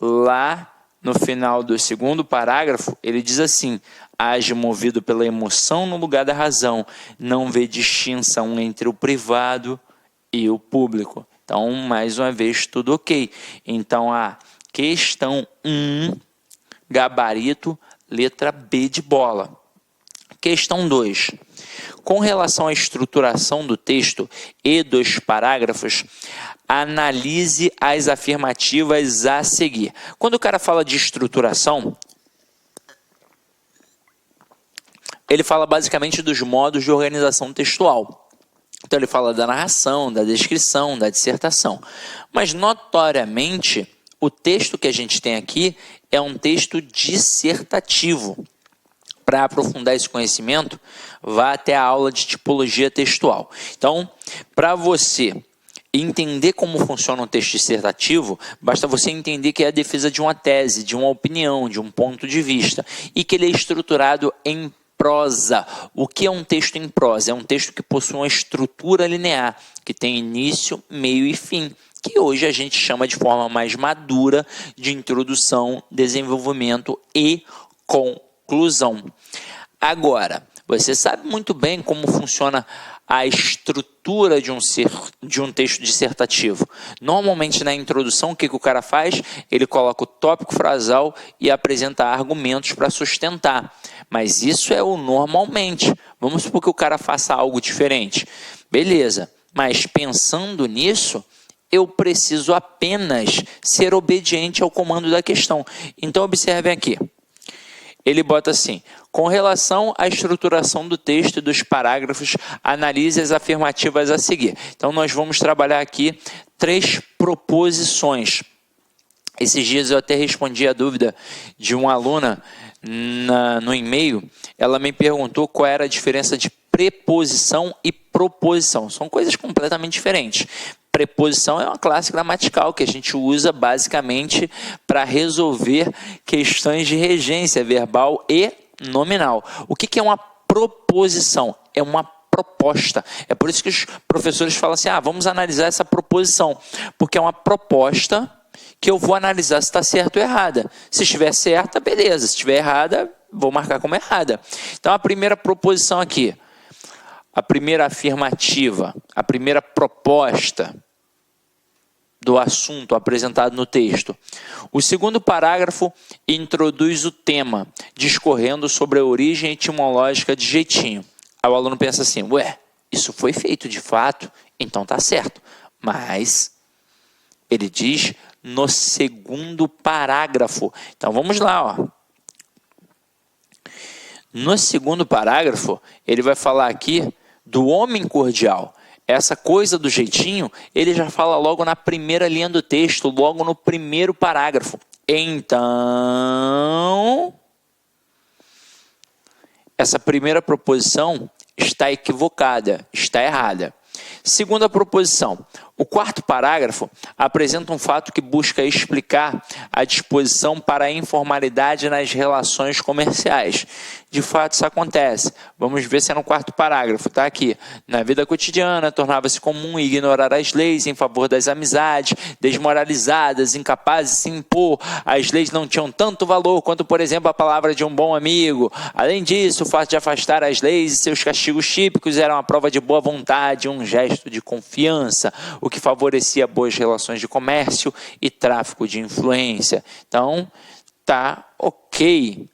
Lá no final do segundo parágrafo, ele diz assim, age movido pela emoção no lugar da razão, não vê distinção entre o privado e o público. Então, mais uma vez, tudo ok. Então, a questão 1, gabarito, letra B de bola. Questão 2. Com relação à estruturação do texto e dos parágrafos, analise as afirmativas a seguir. Quando o cara fala de estruturação, ele fala basicamente dos modos de organização textual. Então ele fala da narração, da descrição, da dissertação. Mas notoriamente, o texto que a gente tem aqui é um texto dissertativo. Para aprofundar esse conhecimento, vá até a aula de tipologia textual. Então, para você entender como funciona um texto dissertativo, basta você entender que é a defesa de uma tese, de uma opinião, de um ponto de vista, e que ele é estruturado em prosa. O que é um texto em prosa? É um texto que possui uma estrutura linear, que tem início, meio e fim, que hoje a gente chama de forma mais madura de introdução, desenvolvimento e conclusão. Agora, você sabe muito bem como funciona a estrutura de um texto dissertativo. Normalmente, na introdução, o que o cara faz? Ele coloca o tópico frasal e apresenta argumentos para sustentar. Mas isso é o normalmente. Vamos supor que o cara faça algo diferente. Beleza, mas pensando nisso, eu preciso apenas ser obediente ao comando da questão. Então, observem aqui. Ele bota assim: com relação à estruturação do texto e dos parágrafos, analise as afirmativas a seguir. Então, nós vamos trabalhar aqui 3 proposições. Esses dias eu até respondi a dúvida de uma aluna no e-mail. Ela me perguntou qual era a diferença de preposição e proposição. São coisas completamente diferentes. Preposição é uma classe gramatical que a gente usa basicamente para resolver questões de regência verbal e nominal. O que é uma proposição? É uma proposta. É por isso que os professores falam assim: vamos analisar essa proposição, porque é uma proposta que eu vou analisar se está certa ou errada. Se estiver certa, beleza. Se estiver errada, vou marcar como errada. Então, a primeira proposição aqui, a primeira afirmativa, a primeira proposta do assunto apresentado no texto. O segundo parágrafo introduz o tema, discorrendo sobre a origem etimológica de jeitinho. Aí o aluno pensa assim: isso foi feito de fato, então tá certo. Mas ele diz no segundo parágrafo. Então vamos lá, No segundo parágrafo, ele vai falar aqui do homem cordial. Essa coisa do jeitinho, ele já fala logo na primeira linha do texto, logo no primeiro parágrafo. Então, essa primeira proposição está equivocada, está errada. Segunda proposição. O quarto parágrafo apresenta um fato que busca explicar a disposição para a informalidade nas relações comerciais. De fato, isso acontece. Vamos ver se é no quarto parágrafo. Está aqui. Na vida cotidiana, tornava-se comum ignorar as leis em favor das amizades, desmoralizadas, incapazes de se impor. As leis não tinham tanto valor quanto, por exemplo, a palavra de um bom amigo. Além disso, o fato de afastar as leis e seus castigos típicos era uma prova de boa vontade, um gesto de confiança, o que favorecia boas relações de comércio e tráfico de influência. Então, tá ok.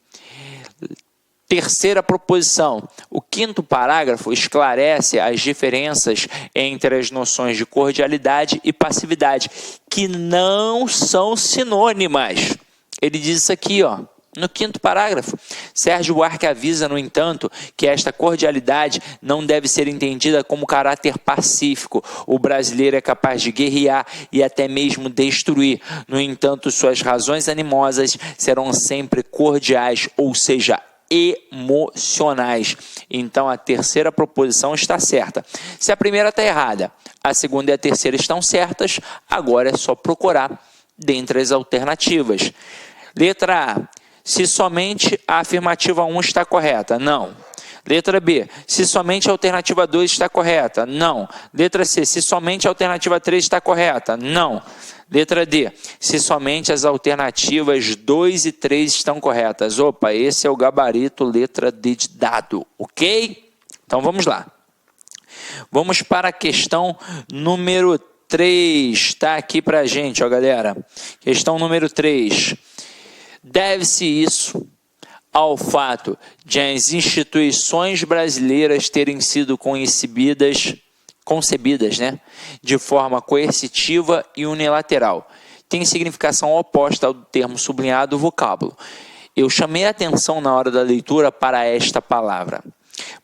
Terceira proposição. O quinto parágrafo esclarece as diferenças entre as noções de cordialidade e passividade, que não são sinônimas. Ele diz isso aqui, no quinto parágrafo. Sérgio Buarque avisa, no entanto, que esta cordialidade não deve ser entendida como caráter pacífico. O brasileiro é capaz de guerrear e até mesmo destruir. No entanto, suas razões animosas serão sempre cordiais, ou seja, emocionais. Então, a terceira proposição está certa. Se a primeira está errada, a segunda e a terceira estão certas, agora é só procurar dentre as alternativas. Letra A. Se somente a afirmativa 1 está correta? Não. Letra B. Se somente a alternativa 2 está correta? Não. Letra C. Se somente a alternativa 3 está correta? Não. Letra D. Se somente as alternativas 2 e 3 estão corretas? Opa, esse é o gabarito letra D de dado, ok? Então vamos lá. Vamos para a questão número 3. Está aqui para a gente, galera. Questão número 3. Deve-se isso ao fato de as instituições brasileiras terem sido concebidas, de forma coercitiva e unilateral. Tem significação oposta ao termo sublinhado vocábulo. Eu chamei a atenção na hora da leitura para esta palavra.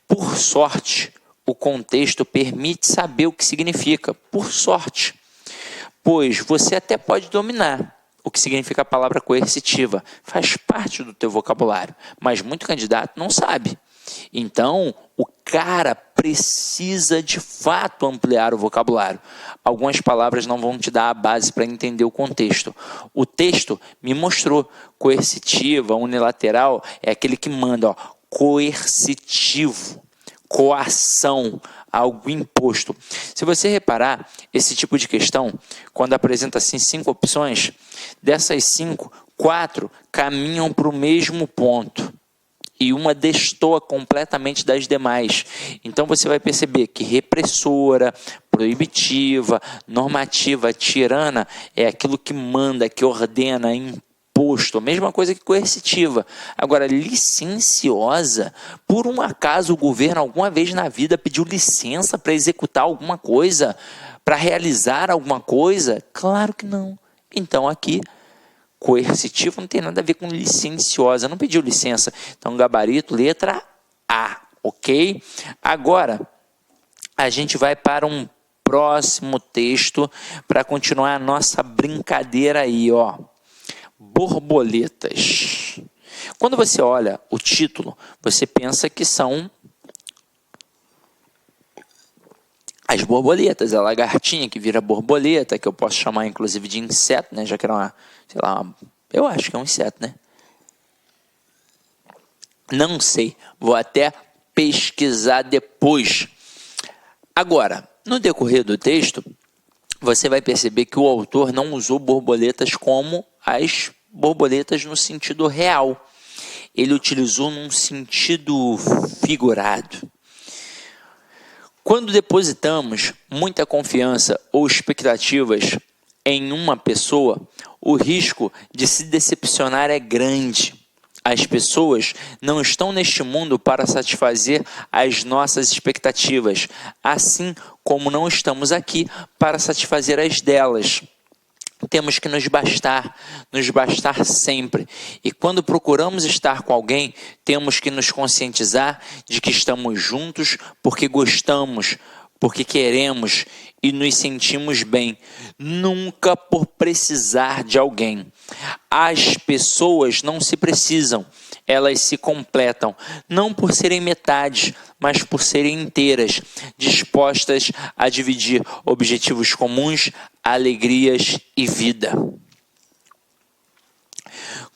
Por sorte, o contexto permite saber o que significa. Por sorte. Pois você até pode dominar o que significa a palavra coercitiva. Faz parte do teu vocabulário, mas muito candidato não sabe. Então, o cara precisa de fato ampliar o vocabulário. Algumas palavras não vão te dar a base para entender o contexto. O texto me mostrou. Coercitiva, unilateral, é aquele que manda, ó, coercitivo, coação, algo imposto. Se você reparar, esse tipo de questão, quando apresenta assim 5 opções, dessas 5, 4 caminham para o mesmo ponto. E uma destoa completamente das demais. Então você vai perceber que repressora, proibitiva, normativa, tirana é aquilo que manda, que ordena, imposto. A mesma coisa que coercitiva. Agora, licenciosa, por um acaso o governo alguma vez na vida pediu licença para executar alguma coisa, para realizar alguma coisa? Claro que não. Então aqui, coercitivo não tem nada a ver com licenciosa, não pediu licença. Então, gabarito, letra A, ok? Agora, a gente vai para um próximo texto para continuar a nossa brincadeira aí, ó. Borboletas. Quando você olha o título, você pensa que são as borboletas, a lagartinha que vira borboleta, que eu posso chamar inclusive de inseto, né? Já que era uma, sei lá, eu acho que é um inseto, né? Não sei, vou até pesquisar depois. Agora, no decorrer do texto, você vai perceber que o autor não usou borboletas como as borboletas no sentido real. Ele utilizou num sentido figurado. Quando depositamos muita confiança ou expectativas em uma pessoa, o risco de se decepcionar é grande. As pessoas não estão neste mundo para satisfazer as nossas expectativas, assim como não estamos aqui para satisfazer as delas. Temos que nos bastar sempre. E quando procuramos estar com alguém, temos que nos conscientizar de que estamos juntos porque gostamos, porque queremos e nos sentimos bem, nunca por precisar de alguém. As pessoas não se precisam, elas se completam, não por serem metades, mas por serem inteiras, dispostas a dividir objetivos comuns, alegrias e vida.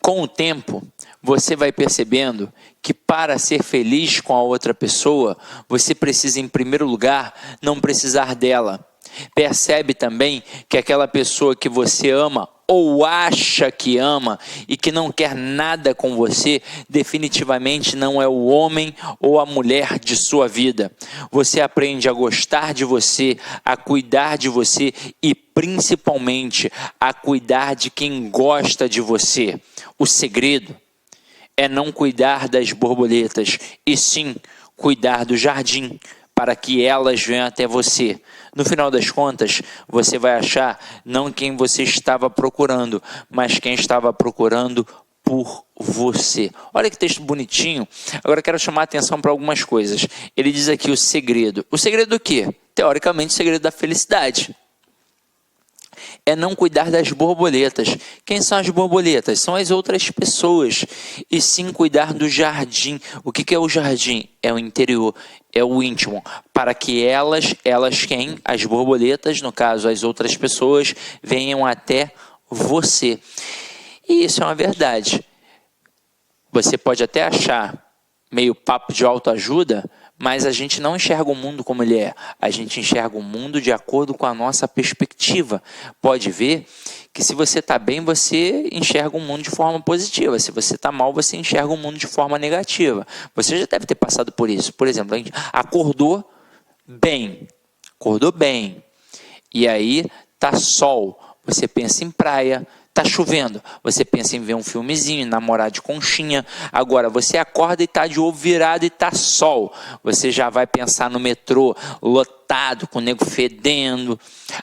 Com o tempo, você vai percebendo que para ser feliz com a outra pessoa, você precisa, em primeiro lugar, não precisar dela. Percebe também que aquela pessoa que você ama ou acha que ama e que não quer nada com você, definitivamente não é o homem ou a mulher de sua vida. Você aprende a gostar de você, a cuidar de você e principalmente a cuidar de quem gosta de você. O segredo é não cuidar das borboletas, e sim cuidar do jardim, para que elas venham até você. No final das contas, você vai achar não quem você estava procurando, mas quem estava procurando por você. Olha que texto bonitinho. Agora quero chamar a atenção para algumas coisas. Ele diz aqui o segredo. O segredo do quê? Teoricamente, o segredo da felicidade é não cuidar das borboletas. Quem são as borboletas? São as outras pessoas. E sim cuidar do jardim. O que é o jardim? É o interior, é o íntimo. Para que elas quem? As borboletas, no caso as outras pessoas, venham até você. E isso é uma verdade. Você pode até achar meio papo de autoajuda, mas a gente não enxerga o mundo como ele é. A gente enxerga o mundo de acordo com a nossa perspectiva. Pode ver que se você está bem, você enxerga o mundo de forma positiva. Se você está mal, você enxerga o mundo de forma negativa. Você já deve ter passado por isso. Por exemplo, a gente acordou bem. E aí tá sol. Você pensa em praia. Tá chovendo, você pensa em ver um filmezinho, namorar de conchinha. Agora, você acorda e tá de ovo virado e tá sol. Você já vai pensar no metrô lotado, com o nego fedendo.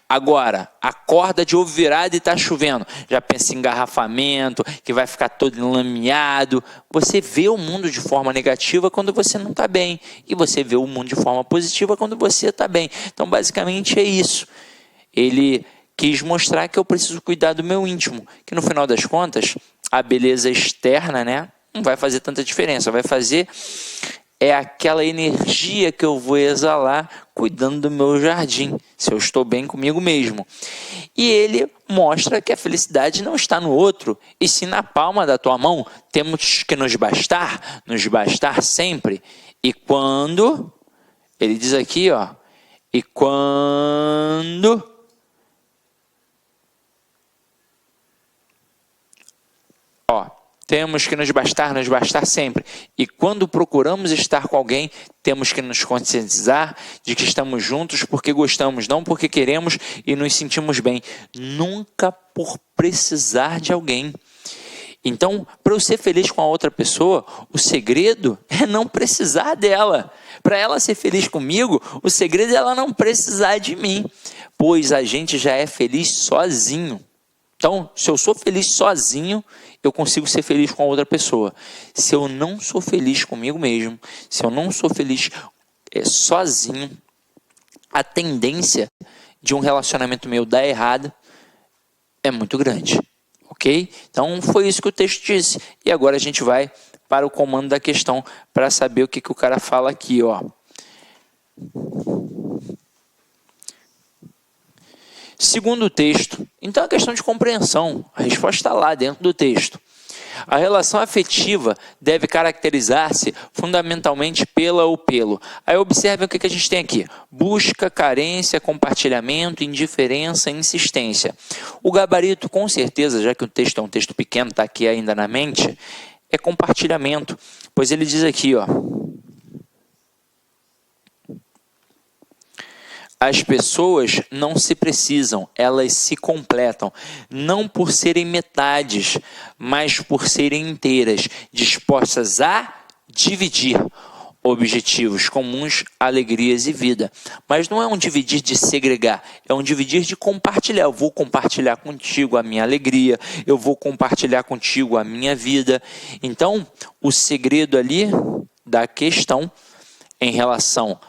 Agora, acorda de ovo virado e tá chovendo. Já pensa em engarrafamento, que vai ficar todo enlameado. Você vê o mundo de forma negativa quando você não tá bem. E você vê o mundo de forma positiva quando você tá bem. Então, basicamente é isso. Ele quis mostrar que eu preciso cuidar do meu íntimo, que no final das contas, a beleza externa, né, não vai fazer tanta diferença, vai fazer aquela energia que eu vou exalar cuidando do meu jardim, se eu estou bem comigo mesmo. E ele mostra que a felicidade não está no outro, e sim na palma da tua mão. Temos que nos bastar sempre. E quando, ele diz aqui, ó, e quando temos que nos bastar sempre. E quando procuramos estar com alguém, temos que nos conscientizar de que estamos juntos porque gostamos, não porque queremos e nos sentimos bem. Nunca por precisar de alguém. Então, para eu ser feliz com a outra pessoa, o segredo é não precisar dela. Para ela ser feliz comigo, o segredo é ela não precisar de mim, pois a gente já é feliz sozinho. Então, se eu sou feliz sozinho, eu consigo ser feliz com a outra pessoa. Se eu não sou feliz comigo mesmo, se eu não sou feliz sozinho, a tendência de um relacionamento meu dar errado é muito grande. Ok? Então, foi isso que o texto disse. E agora a gente vai para o comando da questão para saber o que o cara fala aqui, ó. Segundo o texto, então é questão de compreensão, a resposta está lá dentro do texto. A relação afetiva deve caracterizar-se fundamentalmente pela ou pelo. Aí observe o que a gente tem aqui. Busca, carência, compartilhamento, indiferença, insistência. O gabarito, com certeza, já que o texto é um texto pequeno, está aqui ainda na mente, é compartilhamento. Pois ele diz aqui, ó. As pessoas não se precisam, elas se completam, não por serem metades, mas por serem inteiras, dispostas a dividir objetivos comuns, alegrias e vida. Mas não é um dividir de segregar, é um dividir de compartilhar. Eu vou compartilhar contigo a minha alegria, eu vou compartilhar contigo a minha vida. Então, o segredo ali da questão em relação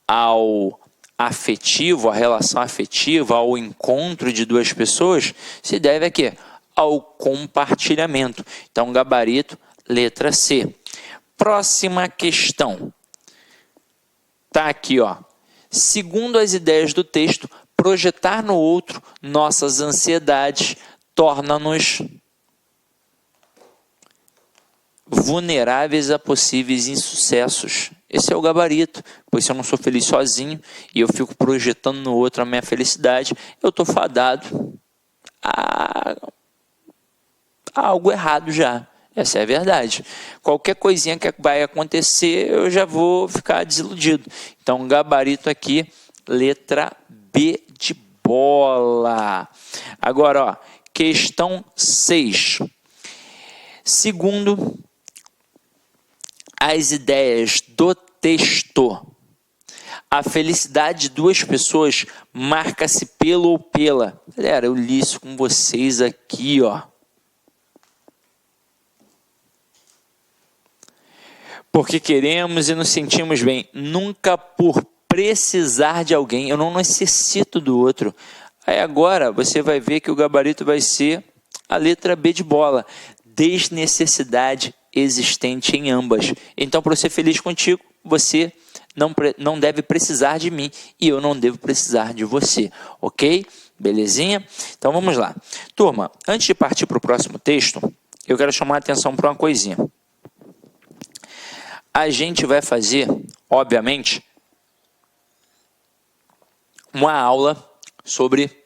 ao afetivo, a relação afetiva, ao encontro de duas pessoas, se deve a quê? Ao compartilhamento. Então, gabarito, letra C. Próxima questão. Está aqui, ó. Segundo as ideias do texto, projetar no outro nossas ansiedades torna-nos vulneráveis a possíveis insucessos. Esse é o gabarito, pois se eu não sou feliz sozinho e eu fico projetando no outro a minha felicidade, eu estou fadado a algo errado já. Essa é a verdade. Qualquer coisinha que vai acontecer, eu já vou ficar desiludido. Então, gabarito aqui, letra B de bola. Agora, ó, questão 6. Segundo as ideias do texto, a felicidade de duas pessoas marca-se pelo ou pela. Galera, eu li isso com vocês aqui, ó. Porque queremos e nos sentimos bem, nunca por precisar de alguém. Eu não necessito do outro. Aí agora você vai ver que o gabarito vai ser a letra B de bola. Desnecessidade existente em ambas. Então, para eu ser feliz contigo, você não deve precisar de mim e eu não devo precisar de você. Ok? Belezinha? Então, vamos lá. Turma, antes de partir para o próximo texto, eu quero chamar a atenção para uma coisinha. A gente vai fazer, obviamente, uma aula sobre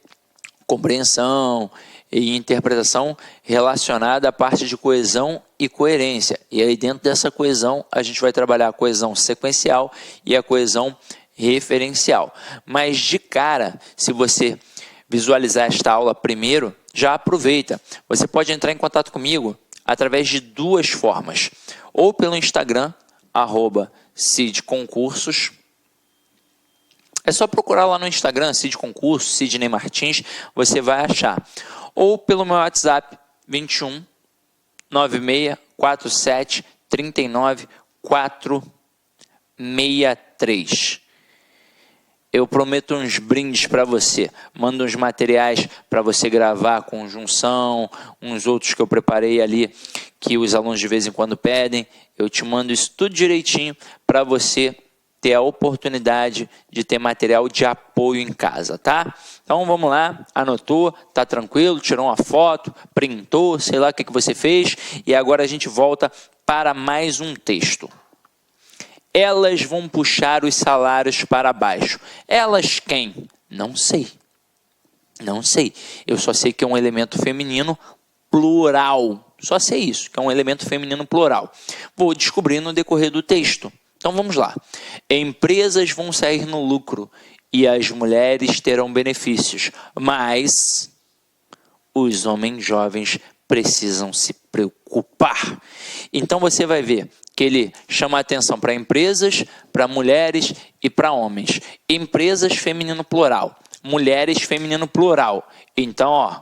compreensão e interpretação relacionada à parte de coesão e coerência. E aí dentro dessa coesão a gente vai trabalhar a coesão sequencial e a coesão referencial. Mas de cara, se você visualizar esta aula primeiro, já aproveita. Você pode entrar em contato comigo através de duas formas. Ou pelo Instagram, @CidConcursos. É só procurar lá no Instagram, Cid Concursos, Sidney Martins, você vai achar. Ou pelo meu WhatsApp, 21 96 47 39 463. eu prometo uns brindes para você. Mando uns materiais para você gravar, conjunção, uns outros que eu preparei ali, que os alunos de vez em quando pedem. Eu te mando isso tudo direitinho para você ter a oportunidade de ter material de apoio em casa, tá? Então vamos lá, anotou, tá tranquilo, tirou uma foto, printou, sei lá o que você fez, e agora a gente volta para mais um texto. Elas vão puxar os salários para baixo. Elas quem? Não sei. Não sei. Eu só sei que é um elemento feminino plural. Só sei isso, que é um elemento feminino plural. Vou descobrir no decorrer do texto. Então vamos lá. Empresas vão sair no lucro e as mulheres terão benefícios, mas os homens jovens precisam se preocupar. Então você vai ver que ele chama a atenção para empresas, para mulheres e para homens. Empresas feminino plural, mulheres feminino plural. Então, ó,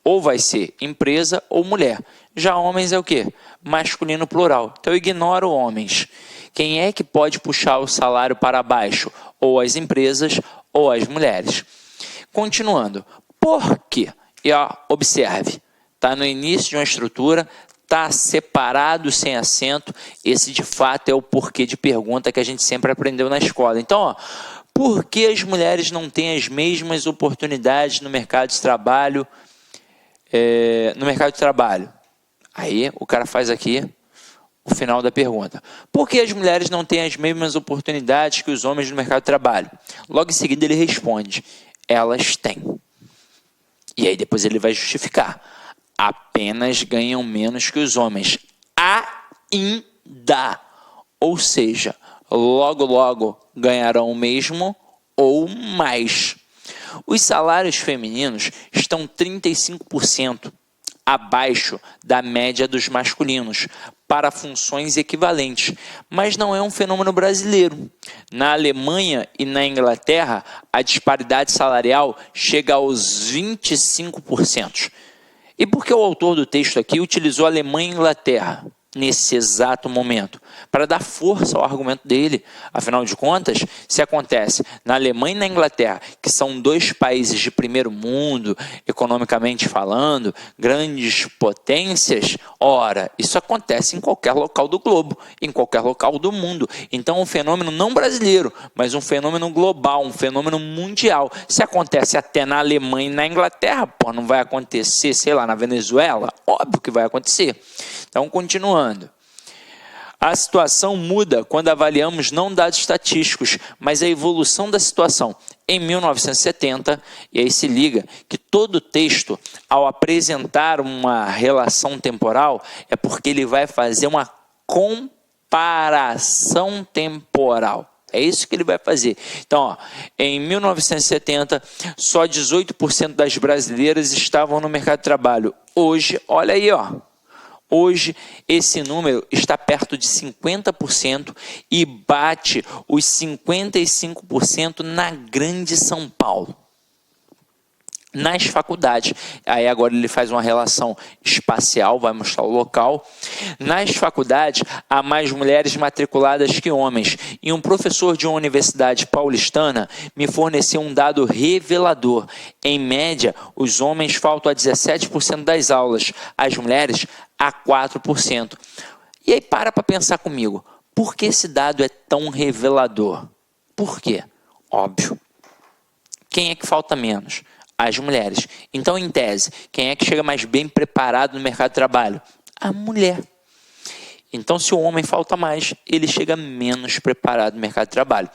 ou vai ser empresa ou mulher. Já homens é o quê? Masculino plural. Então eu ignoro homens. Quem é que pode puxar o salário para baixo? Ou as empresas ou as mulheres. Continuando. Por quê? E ó, observe. Está no início de uma estrutura, está separado sem acento. Esse de fato é o porquê de pergunta que a gente sempre aprendeu na escola. Então, ó, por que as mulheres não têm as mesmas oportunidades no mercado de trabalho? Aí o cara faz aqui o final da pergunta. Por que as mulheres não têm as mesmas oportunidades que os homens no mercado de trabalho? Logo em seguida ele responde, elas têm. E aí depois ele vai justificar. Apenas ganham menos que os homens. Ainda. Ou seja, logo ganharão o mesmo ou mais. Os salários femininos estão 35% abaixo da média dos masculinos para funções equivalentes, mas não é um fenômeno brasileiro. Na Alemanha e na Inglaterra, a disparidade salarial chega aos 25%. E por que o autor do texto aqui utilizou Alemanha e Inglaterra nesse exato momento? Para dar força ao argumento dele. Afinal de contas, se acontece na Alemanha e na Inglaterra, que são dois países de primeiro mundo, economicamente falando, grandes potências, ora, isso acontece em qualquer local do globo, em qualquer local do mundo. Então, um fenômeno não brasileiro, mas um fenômeno global, um fenômeno mundial. Se acontece até na Alemanha e na Inglaterra, pô, não vai acontecer, sei lá, na Venezuela? Óbvio que vai acontecer. Então, continuando. A situação muda quando avaliamos não dados estatísticos, mas a evolução da situação. Em 1970, e aí se liga que todo texto, ao apresentar uma relação temporal, é porque ele vai fazer uma comparação temporal. É isso que ele vai fazer. Então, ó, em 1970, só 18% das brasileiras estavam no mercado de trabalho. Hoje, olha aí, ó. Hoje, esse número está perto de 50% e bate os 55% na grande São Paulo. Nas faculdades, aí agora ele faz uma relação espacial, vai mostrar o local. Nas faculdades, há mais mulheres matriculadas que homens. E um professor de uma universidade paulistana me forneceu um dado revelador. Em média, os homens faltam a 17% das aulas, as mulheres a 4%. E aí para pensar comigo, por que esse dado é tão revelador? Por quê? Óbvio. Quem é que falta menos? As mulheres. Então, em tese, quem é que chega mais bem preparado no mercado de trabalho? A mulher. Então, se o homem falta mais, ele chega menos preparado no mercado de trabalho.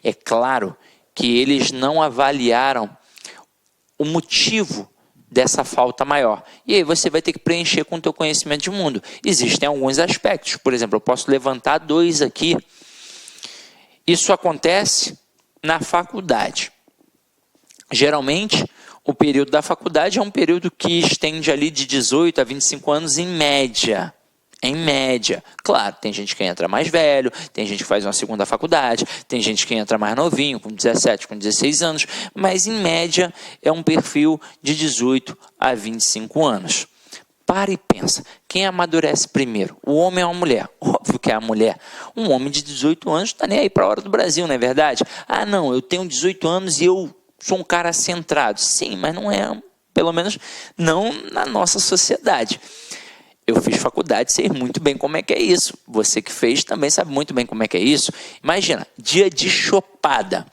É claro que eles não avaliaram o motivo dessa falta maior. E aí você vai ter que preencher com o teu conhecimento de mundo. Existem alguns aspectos. Por exemplo, eu posso levantar dois aqui. Isso acontece na faculdade. Geralmente, o período da faculdade é um período que estende ali de 18 a 25 anos em média. Em média. Claro, tem gente que entra mais velho, tem gente que faz uma segunda faculdade, tem gente que entra mais novinho, com 17, com 16 anos, mas em média é um perfil de 18 a 25 anos. Para e pensa, quem amadurece primeiro? O homem ou a mulher? Óbvio que é a mulher. Um homem de 18 anos não está nem aí para a hora do Brasil, não é verdade? Ah, não, eu tenho 18 anos e eu sou um cara centrado. Sim, mas não é, pelo menos não na nossa sociedade. Eu fiz faculdade, sei muito bem como é que é isso. Você que fez também sabe muito bem como é que é isso. Imagina, dia de chopada.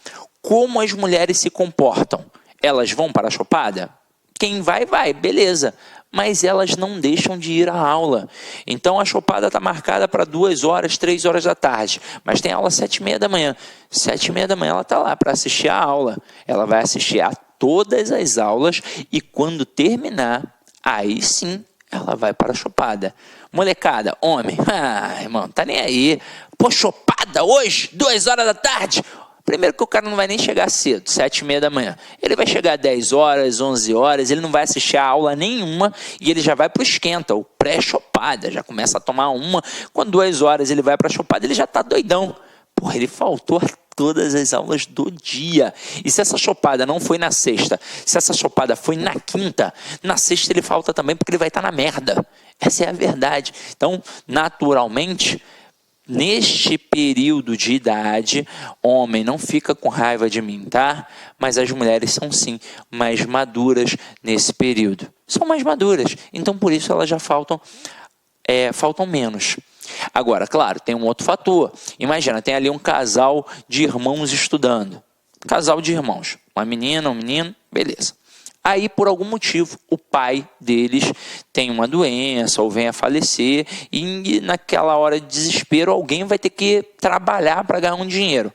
Como as mulheres se comportam? Elas vão para a chopada? Quem vai, vai, beleza. Mas elas não deixam de ir à aula. Então a chopada está marcada para 2 horas, 3 horas da tarde. Mas tem aula às 7h30 da manhã. 7h30 da manhã ela está lá para assistir a aula. Ela vai assistir a todas as aulas e quando terminar, aí sim ela vai para a chopada. Molecada, homem, irmão, tá nem aí. Pô, chopada hoje, 2 horas da tarde. Primeiro que o cara não vai nem chegar cedo, 7h30 da manhã. Ele vai chegar 10 horas, 11 horas, ele não vai assistir a aula nenhuma e ele já vai para o esquenta, o pré-chopada, já começa a tomar uma. Quando 2 horas ele vai para a chopada, ele já tá doidão. Porra, ele faltou todas as aulas do dia. E se essa chopada não foi na sexta, se essa chopada foi na quinta, na sexta ele falta também porque ele vai estar na merda. Essa é a verdade. Então, naturalmente, neste período de idade, homem não fica com raiva de mim, tá? Mas as mulheres são sim mais maduras nesse período. São mais maduras. Então, por isso elas já faltam menos. Agora, claro, tem um outro fator. Imagina, tem ali um casal de irmãos estudando. Casal de irmãos. Uma menina, um menino, beleza. Aí, por algum motivo, o pai deles tem uma doença ou vem a falecer e naquela hora de desespero alguém vai ter que trabalhar para ganhar um dinheiro.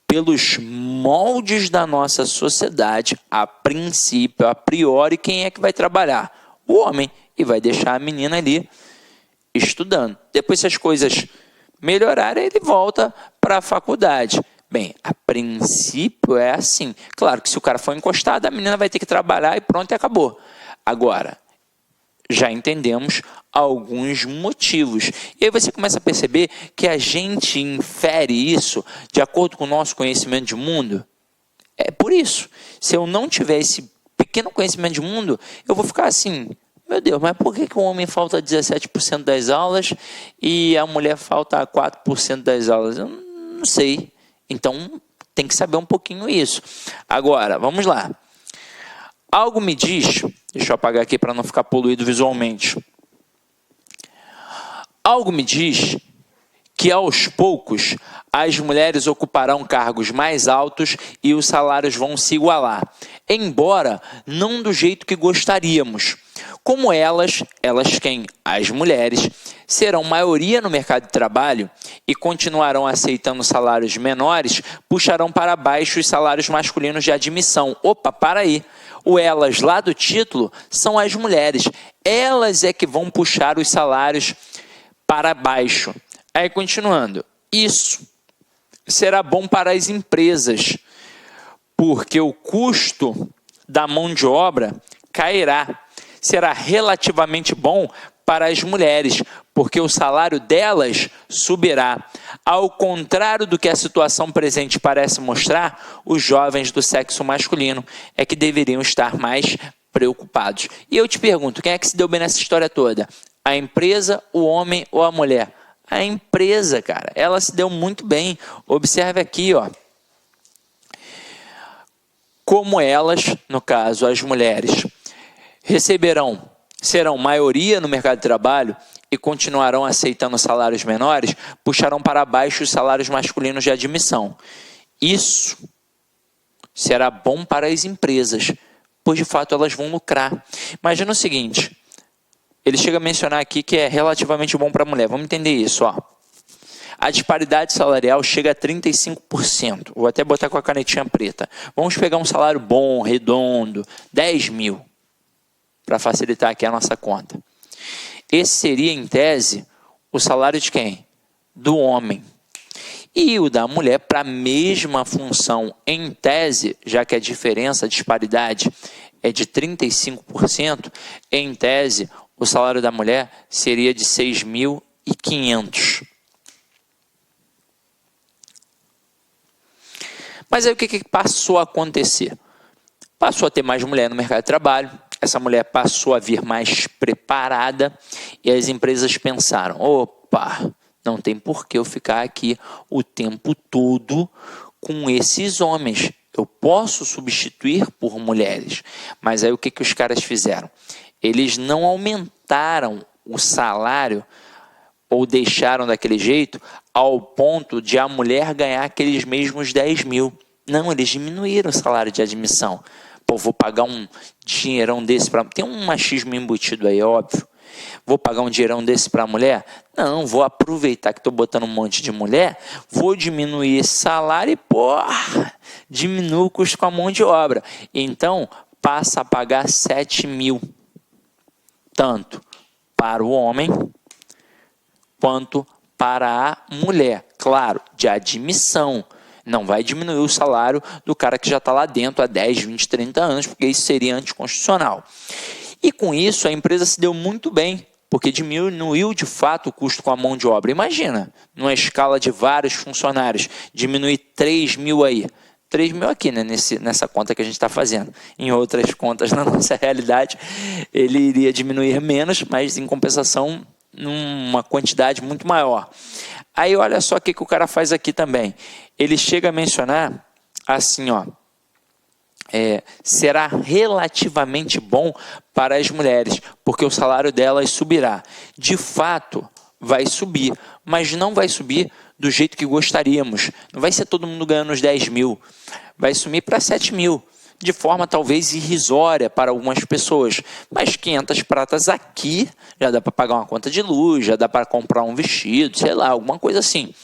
Pelos moldes da nossa sociedade, a princípio, a priori, quem é que vai trabalhar? O homem. E vai deixar a menina ali estudando. Depois, se as coisas melhorarem, ele volta para a faculdade. Bem, a princípio é assim. Claro que se o cara for encostado, a menina vai ter que trabalhar e pronto, e acabou. Agora, já entendemos alguns motivos. E aí você começa a perceber que a gente infere isso de acordo com o nosso conhecimento de mundo. É por isso. Se eu não tiver esse pequeno conhecimento de mundo, eu vou ficar assim: meu Deus, mas por que o homem falta 17% das aulas e a mulher falta 4% das aulas? Eu não sei. Então, tem que saber um pouquinho isso. Agora, vamos lá. Algo me diz, deixa eu apagar aqui para não ficar poluído visualmente. Algo me diz que aos poucos as mulheres ocuparão cargos mais altos e os salários vão se igualar, embora não do jeito que gostaríamos. Como elas quem? As mulheres, serão maioria no mercado de trabalho e continuarão aceitando salários menores, puxarão para baixo os salários masculinos de admissão. Opa, para aí. O elas lá do título são as mulheres. Elas é que vão puxar os salários para baixo. Aí, continuando. Isso será bom para as empresas, porque o custo da mão de obra cairá. Será relativamente bom para as mulheres, porque o salário delas subirá. Ao contrário do que a situação presente parece mostrar, os jovens do sexo masculino é que deveriam estar mais preocupados. E eu te pergunto, quem é que se deu bem nessa história toda? A empresa, o homem ou a mulher? A empresa, cara, ela se deu muito bem. Observe aqui, ó. Como elas, no caso, as mulheres, serão maioria no mercado de trabalho e continuarão aceitando salários menores, puxarão para baixo os salários masculinos de admissão. Isso será bom para as empresas, pois de fato elas vão lucrar. Imagina o seguinte, ele chega a mencionar aqui que é relativamente bom para a mulher. Vamos entender isso, ó. A disparidade salarial chega a 35%. Vou até botar com a canetinha preta. Vamos pegar um salário bom, redondo, 10 mil. Para facilitar aqui a nossa conta. Esse seria, em tese, o salário de quem? Do homem. E o da mulher, para a mesma função, em tese, já que a diferença, a disparidade é de 35%, em tese, o salário da mulher seria de 6.500. Mas aí o que passou a acontecer? Passou a ter mais mulher no mercado de trabalho, essa mulher passou a vir mais preparada e as empresas pensaram, opa, não tem por que eu ficar aqui o tempo todo com esses homens. Eu posso substituir por mulheres. Mas aí o que os caras fizeram? Eles não aumentaram o salário ou deixaram daquele jeito ao ponto de a mulher ganhar aqueles mesmos 10 mil. Não, eles diminuíram o salário de admissão. Pô, vou pagar um dinheirão desse para... Tem um machismo embutido aí, óbvio. Vou pagar um dinheirão desse para a mulher? Não, vou aproveitar que estou botando um monte de mulher, vou diminuir esse salário e, diminuo o custo com a mão de obra. Então, passa a pagar 7 mil. Tanto para o homem quanto para a mulher. Claro, de admissão. Não vai diminuir o salário do cara que já está lá dentro há 10, 20, 30 anos, porque isso seria anticonstitucional. E com isso a empresa se deu muito bem, porque diminuiu de fato o custo com a mão de obra. Imagina, numa escala de vários funcionários, diminuir 3 mil aí. 3 mil aqui, né, nessa conta que a gente está fazendo. Em outras contas, na nossa realidade, ele iria diminuir menos, mas em compensação, numa quantidade muito maior. Aí olha só o que o cara faz aqui também. Ele chega a mencionar assim, será relativamente bom para as mulheres, porque o salário delas subirá. De fato, vai subir, mas não vai subir do jeito que gostaríamos. Não vai ser todo mundo ganhando os 10 mil, vai sumir para 7 mil, de forma talvez irrisória para algumas pessoas, mas 500 pratas aqui já dá para pagar uma conta de luz, já dá para comprar um vestido, sei lá, alguma coisa assim.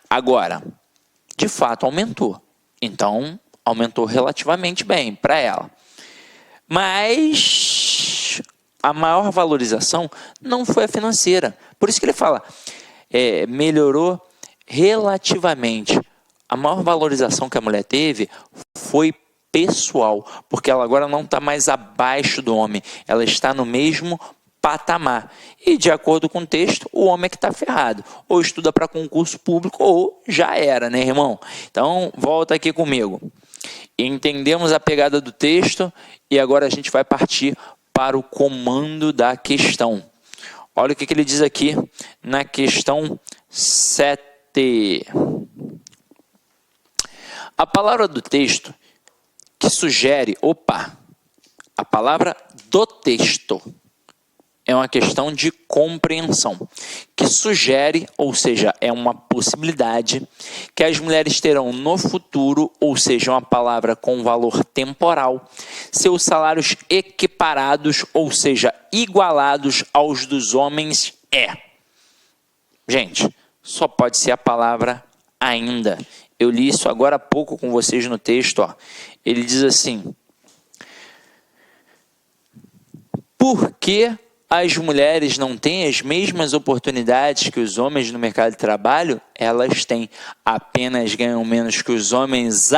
Agora, de fato aumentou, então aumentou relativamente bem para ela. Mas a maior valorização não foi a financeira. Por isso que ele fala, melhorou relativamente. A maior valorização que a mulher teve foi pessoal, porque ela agora não está mais abaixo do homem, ela está no mesmo patamar. E de acordo com o texto, o homem é que está ferrado. Ou estuda para concurso público, ou já era, né, irmão? Então, volta aqui comigo. Entendemos a pegada do texto e agora a gente vai partir para o comando da questão. Olha o que ele diz aqui na questão 7. A palavra do texto que sugere, a palavra do texto é uma questão de compreensão, que sugere, ou seja, é uma possibilidade, que as mulheres terão no futuro, ou seja, uma palavra com valor temporal, seus salários equiparados, ou seja, igualados aos dos homens Gente, só pode ser a palavra ainda. Eu li isso agora há pouco com vocês no texto. Ele diz assim: por que as mulheres não têm as mesmas oportunidades que os homens no mercado de trabalho? Elas têm, apenas ganham menos que os homens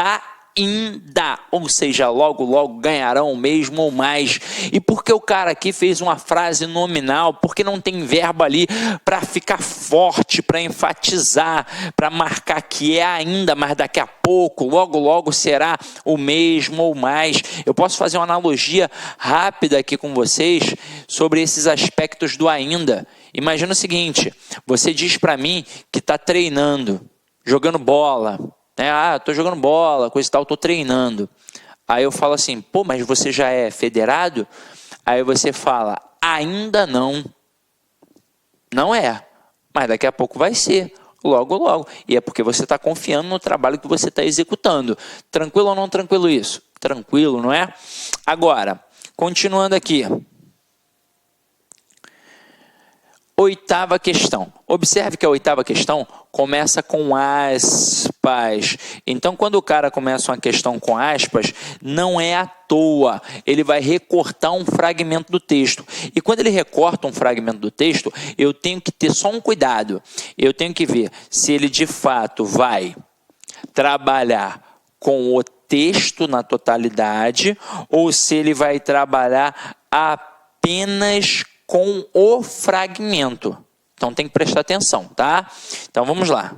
ainda, ou seja, logo ganharão o mesmo ou mais. E porque o cara aqui fez uma frase nominal, porque não tem verbo ali para ficar forte, para enfatizar, para marcar que é ainda, mas daqui a pouco, logo será o mesmo ou mais. Eu posso fazer uma analogia rápida aqui com vocês sobre esses aspectos do ainda. Imagina o seguinte, você diz para mim que está treinando, jogando bola, estou jogando bola, coisa e tal, estou treinando. Aí eu falo assim, mas você já é federado? Aí você fala, ainda não. Não é, mas daqui a pouco vai ser, logo. E é porque você está confiando no trabalho que você está executando. Tranquilo ou não tranquilo isso? Tranquilo, não é? Agora, continuando aqui. 8ª questão. Observe que a 8ª questão começa com aspas. Então, quando o cara começa uma questão com aspas, não é à toa. Ele vai recortar um fragmento do texto. E quando ele recorta um fragmento do texto, eu tenho que ter só um cuidado. Eu tenho que ver se ele de fato vai trabalhar com o texto na totalidade ou se ele vai trabalhar apenas com o fragmento. Então tem que prestar atenção, tá? Então vamos lá.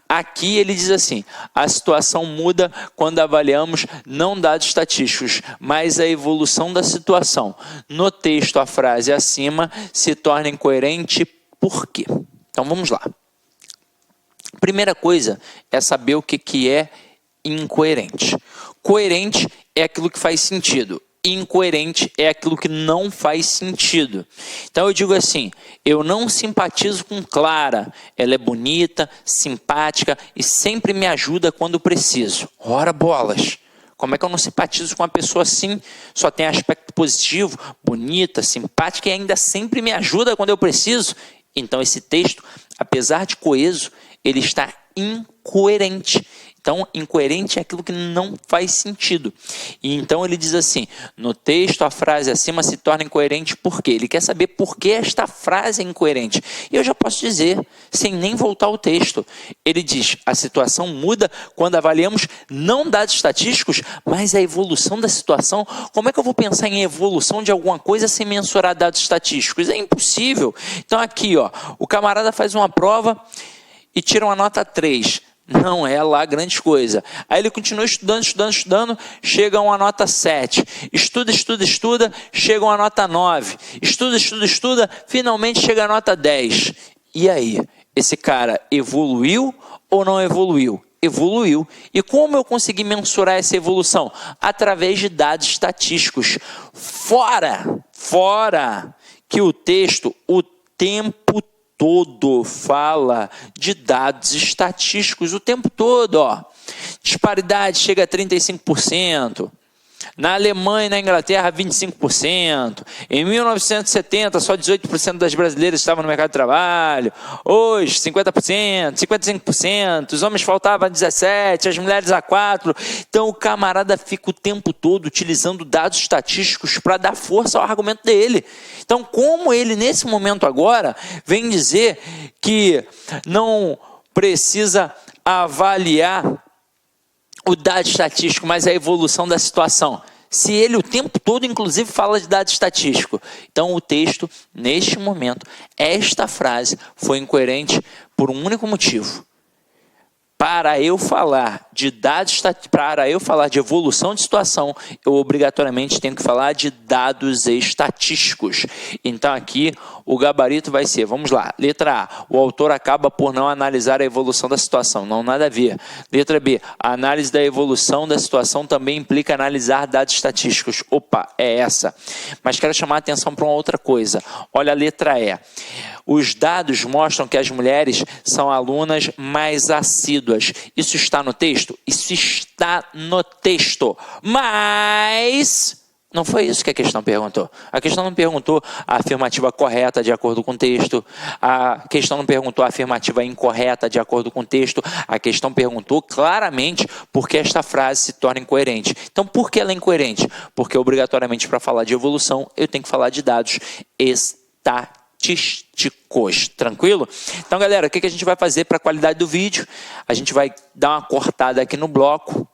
Aqui ele diz assim: a situação muda quando avaliamos não dados estatísticos, mas a evolução da situação. No texto, a frase acima se torna incoerente por quê? Então vamos lá. Primeira coisa é saber o que é incoerente. Coerente é aquilo que faz sentido. Incoerente é aquilo que não faz sentido. Então eu digo assim: eu não simpatizo com Clara, ela é bonita, simpática e sempre me ajuda quando preciso. Ora bolas! Como é que eu não simpatizo com uma pessoa assim? Só tem aspecto positivo, bonita, simpática e ainda sempre me ajuda quando eu preciso? Então esse texto, apesar de coeso, ele está incoerente. Então, incoerente é aquilo que não faz sentido. E então ele diz assim: no texto a frase acima se torna incoerente por quê? Ele quer saber por que esta frase é incoerente. E eu já posso dizer, sem nem voltar ao texto. Ele diz: a situação muda quando avaliamos não dados estatísticos, mas a evolução da situação. Como é que eu vou pensar em evolução de alguma coisa sem mensurar dados estatísticos? É impossível. Então aqui, ó, o camarada faz uma prova e tira uma nota 3. Não é lá grande coisa. Aí ele continua estudando, chega a uma nota 7. Estuda, chega a uma nota 9. Estuda, finalmente chega a nota 10. E aí, esse cara evoluiu ou não evoluiu? Evoluiu. E como eu consegui mensurar essa evolução? Através de dados estatísticos. Fora que o texto, o tempo todo fala de dados estatísticos, o tempo todo, ó. Disparidade chega a 35%. Na Alemanha e na Inglaterra, 25%. Em 1970, só 18% das brasileiras estavam no mercado de trabalho. Hoje, 50%, 55%. Os homens faltavam a 17%, as mulheres a 4%. Então, o camarada fica o tempo todo utilizando dados estatísticos para dar força ao argumento dele. Então, como ele, nesse momento agora, vem dizer que não precisa avaliar o dado estatístico, mas a evolução da situação. Se ele o tempo todo, inclusive, fala de dado estatístico. Então, o texto, neste momento, esta frase foi incoerente por um único motivo. Para eu falar de dados, para eu falar de evolução de situação, eu obrigatoriamente tenho que falar de dados estatísticos. Então aqui o gabarito vai ser, vamos lá, letra A, o autor acaba por não analisar a evolução da situação, não nada a ver. Letra B, a análise da evolução da situação também implica analisar dados estatísticos. Opa, é essa. Mas quero chamar a atenção para uma outra coisa. Olha a letra E. Os dados mostram que as mulheres são alunas mais assíduas. Isso está no texto? Isso está no texto. Mas não foi isso que a questão perguntou. A questão não perguntou a afirmativa correta de acordo com o texto. A questão não perguntou a afirmativa incorreta de acordo com o texto. A questão perguntou claramente por que esta frase se torna incoerente. Então, por que ela é incoerente? Porque, obrigatoriamente, para falar de evolução, eu tenho que falar de dados estatísticos. Tranquilo? Então, galera, o que a gente vai fazer para a qualidade do vídeo? A gente vai dar uma cortada aqui no bloco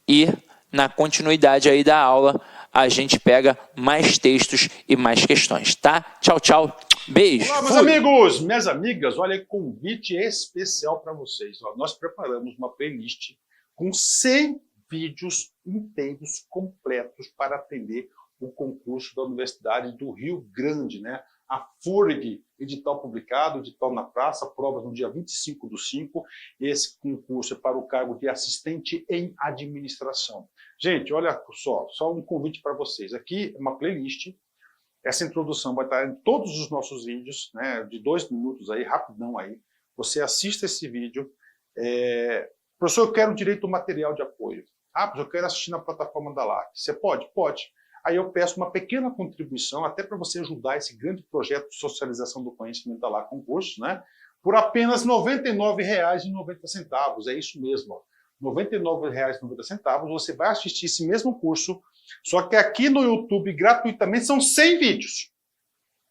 e, na continuidade aí da aula, a gente pega mais textos e mais questões, tá? Tchau, tchau. Beijo. Olá, meus amigos, minhas amigas, olha aí, convite especial para vocês. Ó, nós preparamos uma playlist com 100 vídeos inteiros, completos, para atender o concurso da Universidade do Rio Grande, né? A FURG, edital publicado, edital na praça, provas no dia 25/5. Esse concurso é para o cargo de assistente em administração. Gente, olha só um convite para vocês. Aqui é uma playlist. Essa introdução vai estar em todos os nossos vídeos, né, de 2 minutos aí, rapidão aí. Você assista esse vídeo. Professor, eu quero direito ao material de apoio. Ah, professor, eu quero assistir na plataforma da LAC. Você pode? Pode. Aí eu peço uma pequena contribuição, até para você ajudar esse grande projeto de socialização do conhecimento da LAC Concursos, né? Por apenas R$ 99,90. É isso mesmo, ó. R$ 99,90. Você vai assistir esse mesmo curso, só que aqui no YouTube, gratuitamente, são 100 vídeos.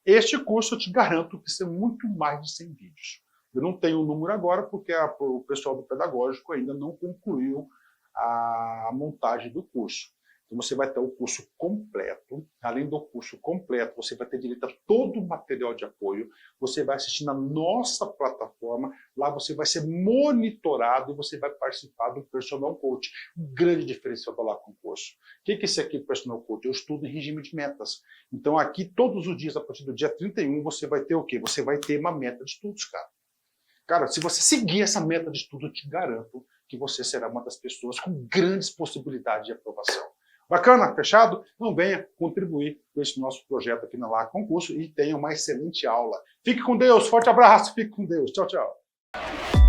Este curso, eu te garanto que são muito mais de 100 vídeos. Eu não tenho o número agora, porque o pessoal do pedagógico ainda não concluiu a montagem do curso. Então você vai ter o curso completo. Além do curso completo, você vai ter direito a todo o material de apoio. Você vai assistir na nossa plataforma. Lá você vai ser monitorado e você vai participar do Personal Coach. Grande diferencial do Lac Concurso. O que é esse aqui, Personal Coach? Eu estudo em regime de metas. Então aqui, todos os dias, a partir do dia 31, você vai ter o quê? Você vai ter uma meta de estudos, cara. Cara, se você seguir essa meta de estudo, eu te garanto que você será uma das pessoas com grandes possibilidades de aprovação. Bacana? Fechado? Então venha contribuir com esse nosso projeto aqui na Lac Concurso e tenha uma excelente aula. Fique com Deus, forte abraço, fique com Deus. Tchau, tchau.